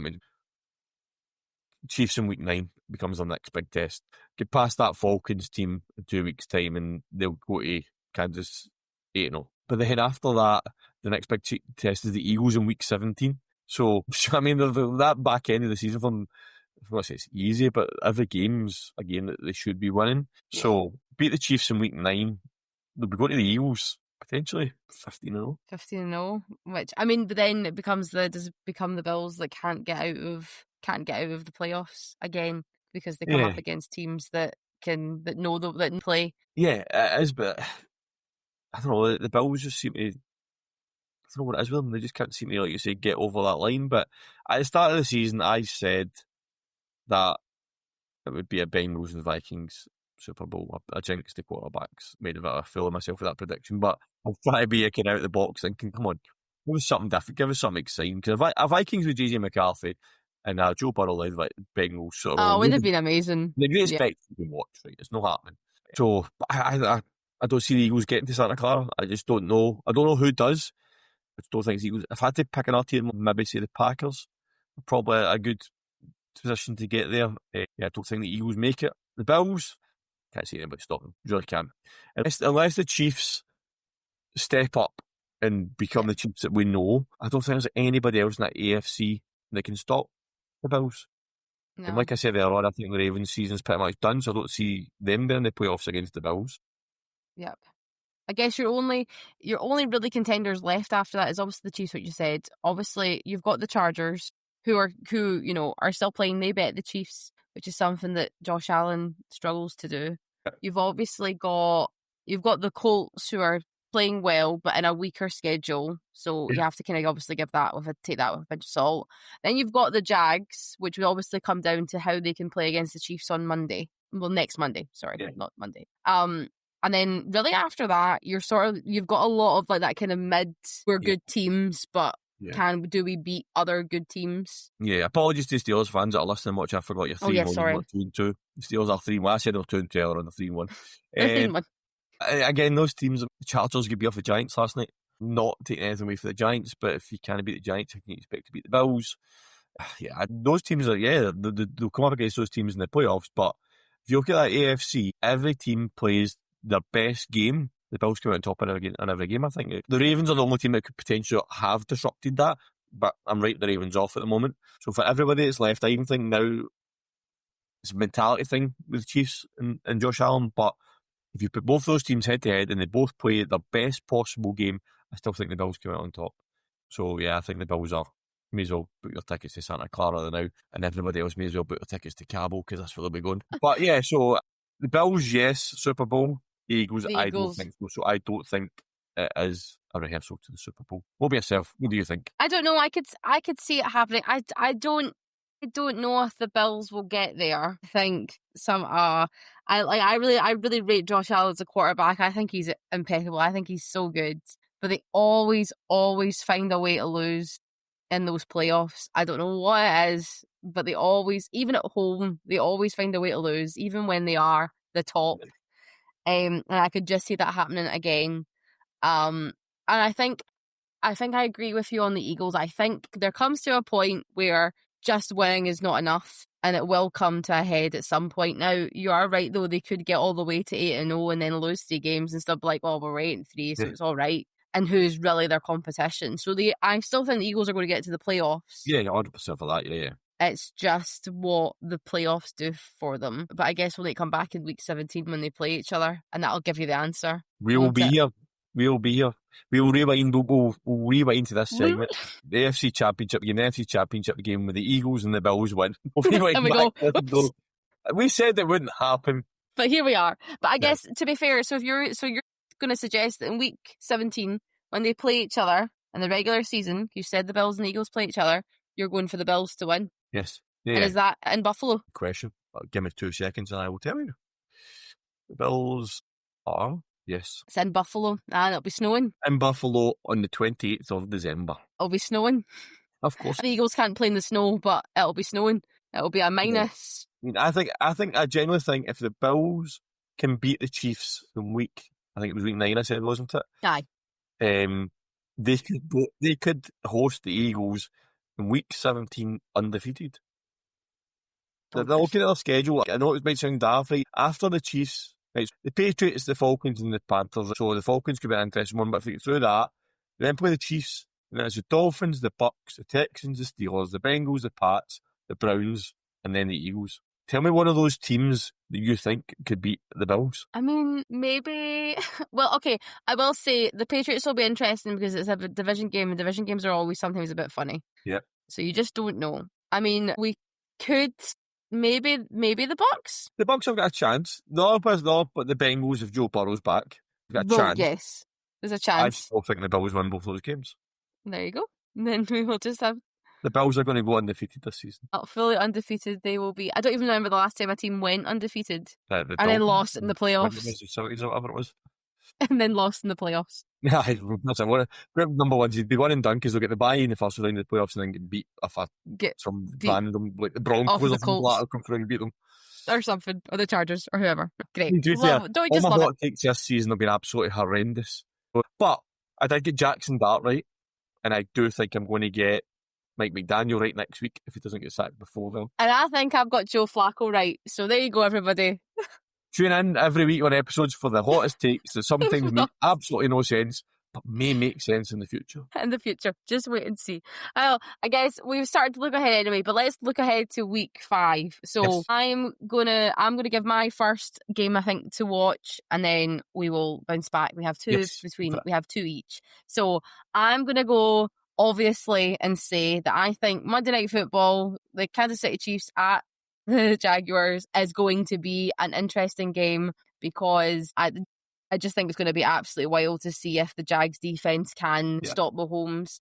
Chiefs in week 9 becomes their next big test. Get past that Falcons team in 2 weeks' time and they'll go to Kansas 8-0. But then after that, the next big test is the Eagles in week 17. So, that back end of the season for them, I'm not say it's easy, but every game's a game that they should be winning. So, beat the Chiefs in week 9. They'll be going to the Eagles potentially 15-0. 15-0, which, but then does it become the Bills that can't get out of the playoffs again because they come up against teams that can play. Yeah, it is, but I don't know, the Bills just seem to, I don't know what it is with them, they just can't seem to, like you say, get over that line. But at the start of the season, I said that it would be a Bengals and Vikings Super Bowl. I jinxed the quarterbacks, made a bit of a fool of myself with that prediction, but I'll try to be looking out of the box thinking, come on, give us something different, give us something exciting, because a Vikings with JJ McCarthy and Joe Burrow led like Bengals sort of. Oh, wouldn't have been amazing. They didn't expect to be watched, right? It's not happening. So I don't see the Eagles getting to Santa Clara. I just don't know. I don't know who does. I just don't think it's Eagles. If I had to pick another team, maybe say the Packers. Probably a good position to get there. I don't think the Eagles make it. The Bills, can't see anybody stop them. Really can't. Unless the Chiefs step up and become the Chiefs that we know, I don't think there's anybody else in that AFC that can stop the Bills. No. And like I said earlier, I think the Ravens season's pretty much done, so I don't see them being in the playoffs against the Bills. Yep. I guess your only really contenders left after that is obviously the Chiefs, what you said. Obviously, you've got the Chargers, who are still playing. They bet the Chiefs, which is something that Josh Allen struggles to do. Yep. You've got the Colts, who are playing well, but in a weaker schedule. So you have to kind of obviously take that with a pinch of salt. Then you've got the Jags, which will obviously come down to how they can play against the Chiefs on Monday. Well, next Monday. Sorry, not Monday. And then really after that, you've got a lot of like that kind of we're good teams, but do we beat other good teams? Yeah, apologies to Steelers fans that are listening. Watch, I forgot your 3-1. Sorry. 2-2. Steelers are 3-1. I said they were 2-2 earlier on the 3-1. They're 3-1. Again, those teams, the Chargers could be off the Giants last night. Not taking anything away from the Giants, but if you can't beat the Giants, you can expect to beat the Bills. Yeah, those teams they'll come up against those teams in the playoffs. But if you look at that AFC, every team plays their best game. The Bills come out on top in every game, I think. The Ravens are the only team that could potentially have disrupted that, but I'm writing the Ravens off at the moment. So for everybody that's left, I even think now it's a mentality thing with the Chiefs and Josh Allen, but if you put both those teams head to head and they both play their best possible game, I still think the Bills come out on top. So yeah, I think the Bills may as well book your tickets to Santa Clara now, and everybody else may as well book their tickets to Cabo, because that's where they'll be going. But yeah, so the Bills, yes, Super Bowl. The Eagles, I don't think so. So I don't think it is a rehearsal to the Super Bowl. What about yourself? What do you think? I don't know. I could see it happening. I don't know if the Bills will get there. I think I really rate Josh Allen as a quarterback. I think he's impeccable. I think he's so good. But they always find a way to lose in those playoffs. I don't know what it is, but they always, even at home, they always find a way to lose, even when they are the top. And I could just see that happening again. And I think I agree with you on the Eagles. I think there comes to a point where just winning is not enough, and it will come to a head at some point. Now, you are right, though, they could get all the way to 8-0 and then lose 3 games and stuff like, well, we're 8-3, so it's all right. And who's really their competition? So I still think the Eagles are going to get to the playoffs. Yeah, 100% for that, yeah. It's just what the playoffs do for them. But I guess when they come back in week 17 when they play each other, and that'll give you the answer. We will be here. We will rewind. We'll rewind to this segment. The AFC Championship game, the NFC Championship game with the Eagles and the Bills win. We said it wouldn't happen. But here we are. But I guess, to be fair, so you're going to suggest that in week 17, when they play each other in the regular season, you said the Bills and the Eagles play each other, you're going for the Bills to win? Yes. Yeah. And is that in Buffalo? Question. Give me 2 seconds and I will tell you. The Bills are, yes. It's in Buffalo, and it'll be snowing. In Buffalo on the 28th of December. It'll be snowing. Of course. The Eagles can't play in the snow, but it'll be snowing. It'll be a minus. Yeah. I genuinely think if the Bills can beat the Chiefs in I think it was week 9, I said, wasn't it? Aye. They could host the Eagles in week 17 undefeated. They're looking at their schedule. I know it might sound daft, right? After the Chiefs, right, the Patriots, the Falcons, and the Panthers. So the Falcons could be an interesting one, but if you get through that, they then play the Chiefs, and then it's the Dolphins, the Bucks, the Texans, the Steelers, the Bengals, the Pats, the Browns, and then the Eagles. Tell me one of those teams that you think could beat the Bills. I mean, maybe. Well, okay, I will say the Patriots will be interesting because it's a division game, and division games are always sometimes a bit funny. Yeah. So you just don't know. I mean, we could maybe the Bucks. The Bucks have got a chance. No, but the Bengals, if Joe Burrow's back, have got a chance. Yes, there's a chance. I still think the Bills win both those games. There you go. And then we will just have. The Bills are going to go undefeated this season. Fully undefeated, they will be. I don't even remember the last time a team went undefeated and then lost in the playoffs. Or whatever it was. And then lost in the playoffs. Yeah, that's what. Number one, you'd be one and done because they'll get the buy in the first round of the playoffs and then get beat some random, like the Broncos or something like that, come through and beat them. Or something, or the Chargers, or whoever. Great. All my hot takes this season have been absolutely horrendous. But I did get Jackson Dart right, and I do think I'm going to get Mike McDaniel right next week if he doesn't get sacked before then. And I think I've got Joe Flacco right. So there you go, everybody. Tune in every week on episodes for the hottest takes that sometimes make absolutely no sense, but may make sense in the future. In the future. Just wait and see. I guess we've started to look ahead anyway, but let's look ahead to week 5. So yes. I'm gonna give my first game, I think, to watch, and then we will bounce back. We have two we have 2 each. So I'm gonna go obviously and say that I think Monday Night Football, the Kansas City Chiefs at the Jaguars, is going to be an interesting game because I just think it's going to be absolutely wild to see if the Jags defense can stop Mahomes.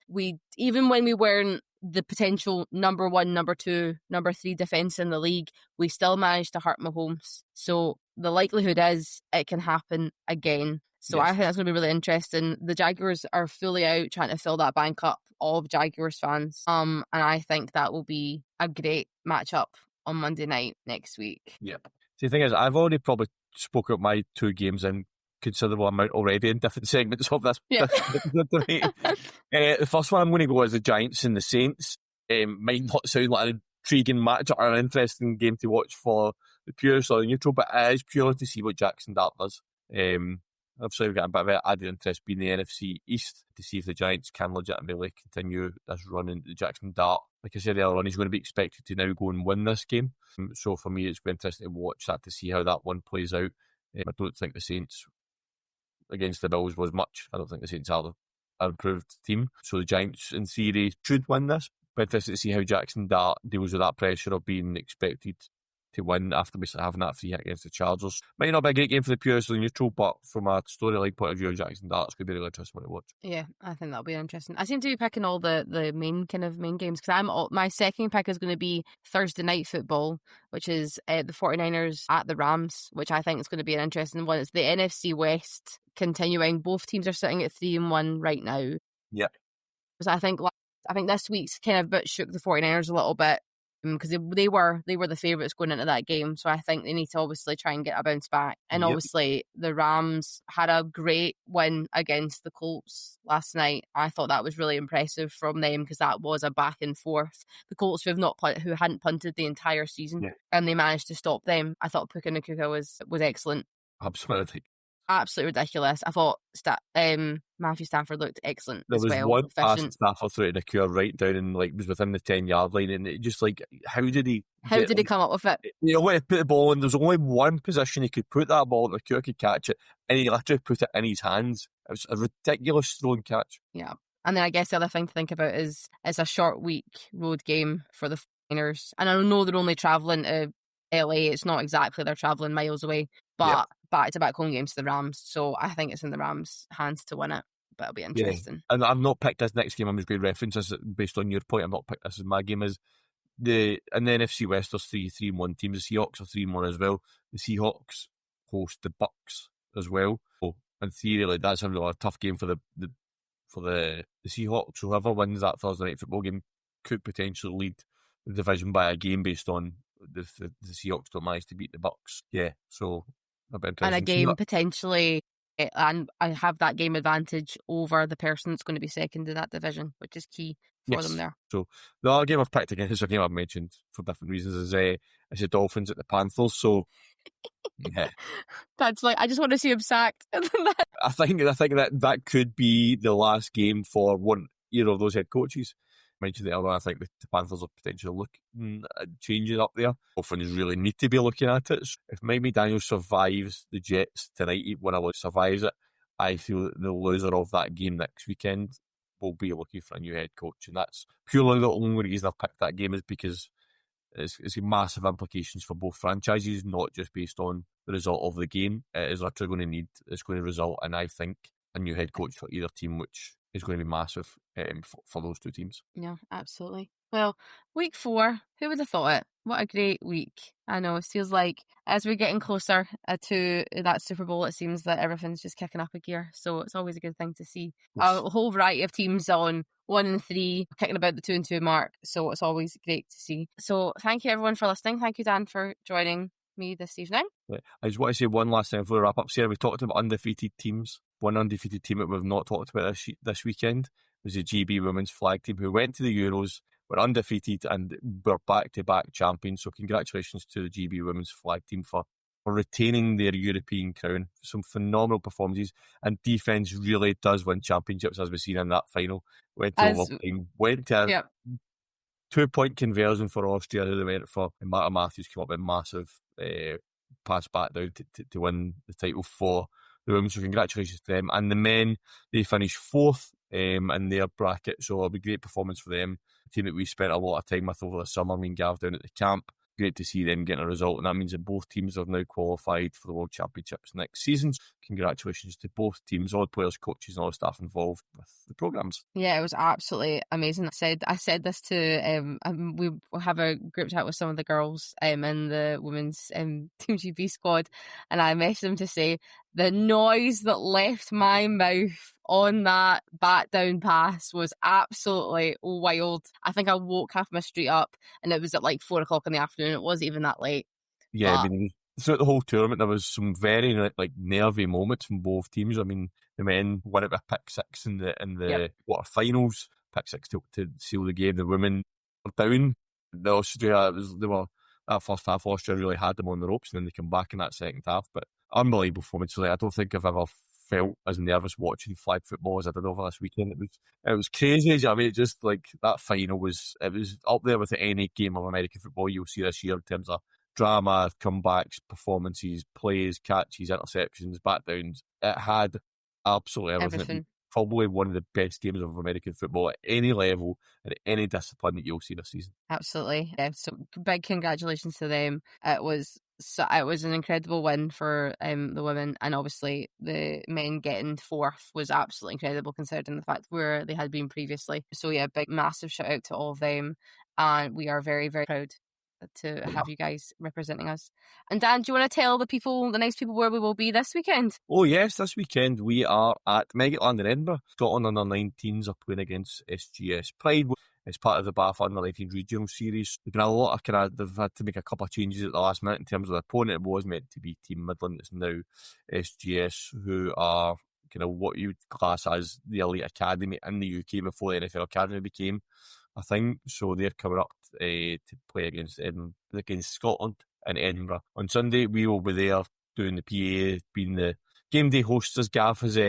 Even when we weren't the potential number 1, number 2, number 3 defense in the league, we still managed to hurt Mahomes. So the likelihood is it can happen again. So I think that's going to be really interesting. The Jaguars are fully out trying to fill that bank up of Jaguars fans. And I think that will be a great matchup on Monday night next week. Yeah. See, the thing is, I've already probably spoke about my 2 games in considerable amount already in different segments of this. The first one I'm going to go is the Giants and the Saints. Might not sound like an intriguing matchup or an interesting game to watch for the purists or the neutral, but it is purely to see what Jackson Dart does. Obviously, we've got a bit of added interest being the NFC East to see if the Giants can legitimately continue this run into Jackson Dart. Like I said earlier on, he's going to be expected to now go and win this game. So for me, it's been interesting to watch that to see how that one plays out. I don't think the Saints against the Bills was much. I don't think the Saints are an improved team. So the Giants, in theory, should win this. But interested to see how Jackson Dart deals with that pressure of being expected to win after basically having that free hit against the Chargers. Might not be a great game for the purists or the neutral, but from a storyline point of view, Jackson Dart's going to be really interesting to watch. Yeah, I think that'll be interesting. I seem to be picking all the main games because my second pick is going to be Thursday night football, which is the 49ers at the Rams, which I think is going to be an interesting one. It's the NFC West continuing. Both teams are sitting at 3-1 right now. Yeah. So I think this week's kind of bit shook the 49ers a little bit, because they were the favourites going into that game. So I think they need to obviously try and get a bounce back. And obviously the Rams had a great win against the Colts last night. I thought that was really impressive from them because that was a back and forth. The Colts who hadn't punted the entire season and they managed to stop them. I thought Puka Nacua was excellent. Absolutely ridiculous. I thought Matthew Stafford looked excellent. There was one pass that Stafford threw to Nacua right down and was within the 10-yard line, and it just how did he come up with it? When he put the ball in, there's only one position he could put that ball, Nacua could catch it, and he literally put it in his hands. It was a ridiculous throw and catch. Yeah, and then I guess the other thing to think about is it's a short week road game for the 49ers, and I know they're only travelling to LA. It's not exactly they're travelling miles away, but back-to-back home games to the Rams. So I think it's in the Rams' hands to win it. But it'll be interesting. And I've not picked this next game. I'm just going to reference this based on your point. I've not picked this as my game. In the NFC West, there's 3-1 teams. The Seahawks are 3-1 as well. The Seahawks host the Bucks as well. So in theory, that's a really tough game for the Seahawks. Whoever wins that Thursday night football game could potentially lead the division by a game based on the Seahawks don't manage to beat the Bucks. Yeah, so and a game potentially, and I have that game advantage over the person that's going to be second in that division, which is key for them there. So the other game I've picked again is a game I've mentioned for different reasons is the Dolphins at the Panthers. So yeah, that's I just want to see him sacked. I think that could be the last game for either of those head coaches. Mentioned it earlier, I think the Panthers are potentially looking at changing up there. Dolphins really need to be looking at it. So if Mike McDaniel survives the Jets tonight, survives it, I feel that the loser of that game next weekend will be looking for a new head coach. And that's purely the only reason I've picked that game is because it's massive implications for both franchises, not just based on the result of the game. It is literally it's going to result in, I think, a new head coach for either team, which is going to be massive for those two teams. Yeah, absolutely. Well, week 4, who would have thought it? What a great week. I know, it feels like as we're getting closer to that Super Bowl, it seems that everything's just kicking up a gear. So it's always a good thing to see. Yes. A whole variety of teams on 1 and 3, kicking about the 2 and 2 mark. So it's always great to see. So thank you everyone for listening. Thank you, Dan, for joining me this evening. I just want to say one last thing before we wrap up, Sarah. We talked about undefeated teams. One undefeated team that we've not talked about this weekend was the GB women's flag team, who went to the Euros, were undefeated, and were back-to-back champions. So congratulations to the GB women's flag team for retaining their European crown. Some phenomenal performances, and defence really does win championships, as we've seen in that final. Went to overtime, went to a 2-point conversion for Austria, who they went for, and Marta Matthews came up with a massive pass back down to win the title for the women. So congratulations to them. And the men, they finished 4th in their bracket, so it'll be a great performance for them. A team that we spent a lot of time with over the summer, me and Gav down at the camp. great to see them getting a result, and that means that both teams have now qualified for the World Championships next season. Congratulations to both teams, all the players, coaches, and all the staff involved with the programmes. Yeah, it was absolutely amazing. I said this to we have a group chat with some of the girls in the women's Team GB squad, and I messaged them to say the noise that left my mouth on that bat down pass was absolutely wild. I think I woke half my street up, and it was at like 4:00 in the afternoon. It wasn't even that late. Yeah, I mean, throughout the whole tournament, there was some very like nervy moments from both teams. I mean, the men won it with a pick six in the quarterfinals, pick six to seal the game. The women were down. The Austria, that first half, Austria really had them on the ropes, and then they come back in that second half. But unbelievable performance. Like, I don't think I've ever felt as nervous watching flag football as I did over this weekend. It was crazy. I mean, it just like that final was up there with any game of American football you'll see this year in terms of drama, comebacks, performances, plays, catches, interceptions, backdowns. It had absolutely everything. Probably one of the best games of American football at any level and at any discipline that you'll see this season. Absolutely. Yeah, so big congratulations to them. It was an incredible win for the women, and obviously the men getting fourth was absolutely incredible considering the fact where they had been previously. So yeah, big massive shout out to all of them, and we are very, very proud to have you guys representing us. And Dan, do you want to tell the nice people where we will be this weekend? Oh yes, this weekend we are at Meggetland in Edinburgh. Scotland under 19s are playing against SGS Pride. It's part of the BAF under 19 regional series. There's been a lot of they've had to make a couple of changes at the last minute in terms of the opponent. It was meant to be Team Midland. It's now SGS, who are kind of what you would class as the elite academy in the UK before the NFL Academy became a thing. So they're coming up to play against Scotland in Edinburgh on Sunday. We will be there doing the PA, being the game day hosts, as Gav has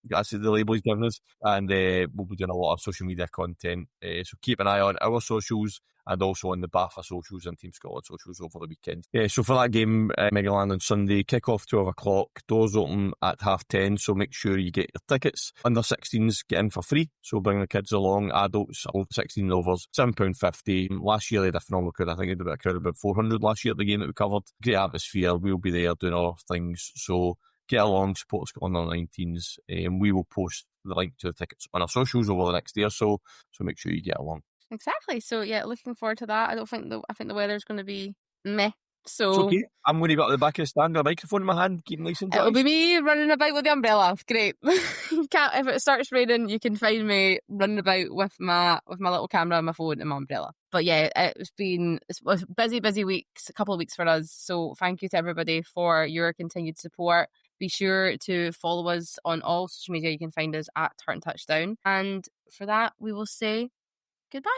that's the label he's given us, and we'll be doing a lot of social media content. So keep an eye on our socials and also on the BAFA socials and Team Scotland socials over the weekend. So for that game, Meggetland on Sunday, kick-off 12 o'clock, doors open at 10:30, so make sure you get your tickets. Under 16s get in for free, so bring the kids along. Adults, 16 and overs, £7.50. Last year they had a phenomenal crowd. I think they had a crowd of about 400 last year at the game that we covered. Great atmosphere. We'll be there doing other things, so get along, support Scotland under 19s, and we will post the link to the tickets on our socials over the next day or so make sure you get along. Exactly. So yeah, looking forward to that. I think the weather's going to be meh. So it's okay. I'm going to be up at the back of the stand with a microphone in my hand, keeping nice and dry. It'll be me running about with the umbrella. Great. If it starts raining, you can find me running about with my little camera, my phone, and my umbrella. But yeah, it's busy weeks, a couple of weeks for us. So thank you to everybody for your continued support. Be sure to follow us on all social media. You can find us at Tartan Touchdown. And for that, we will say goodbye.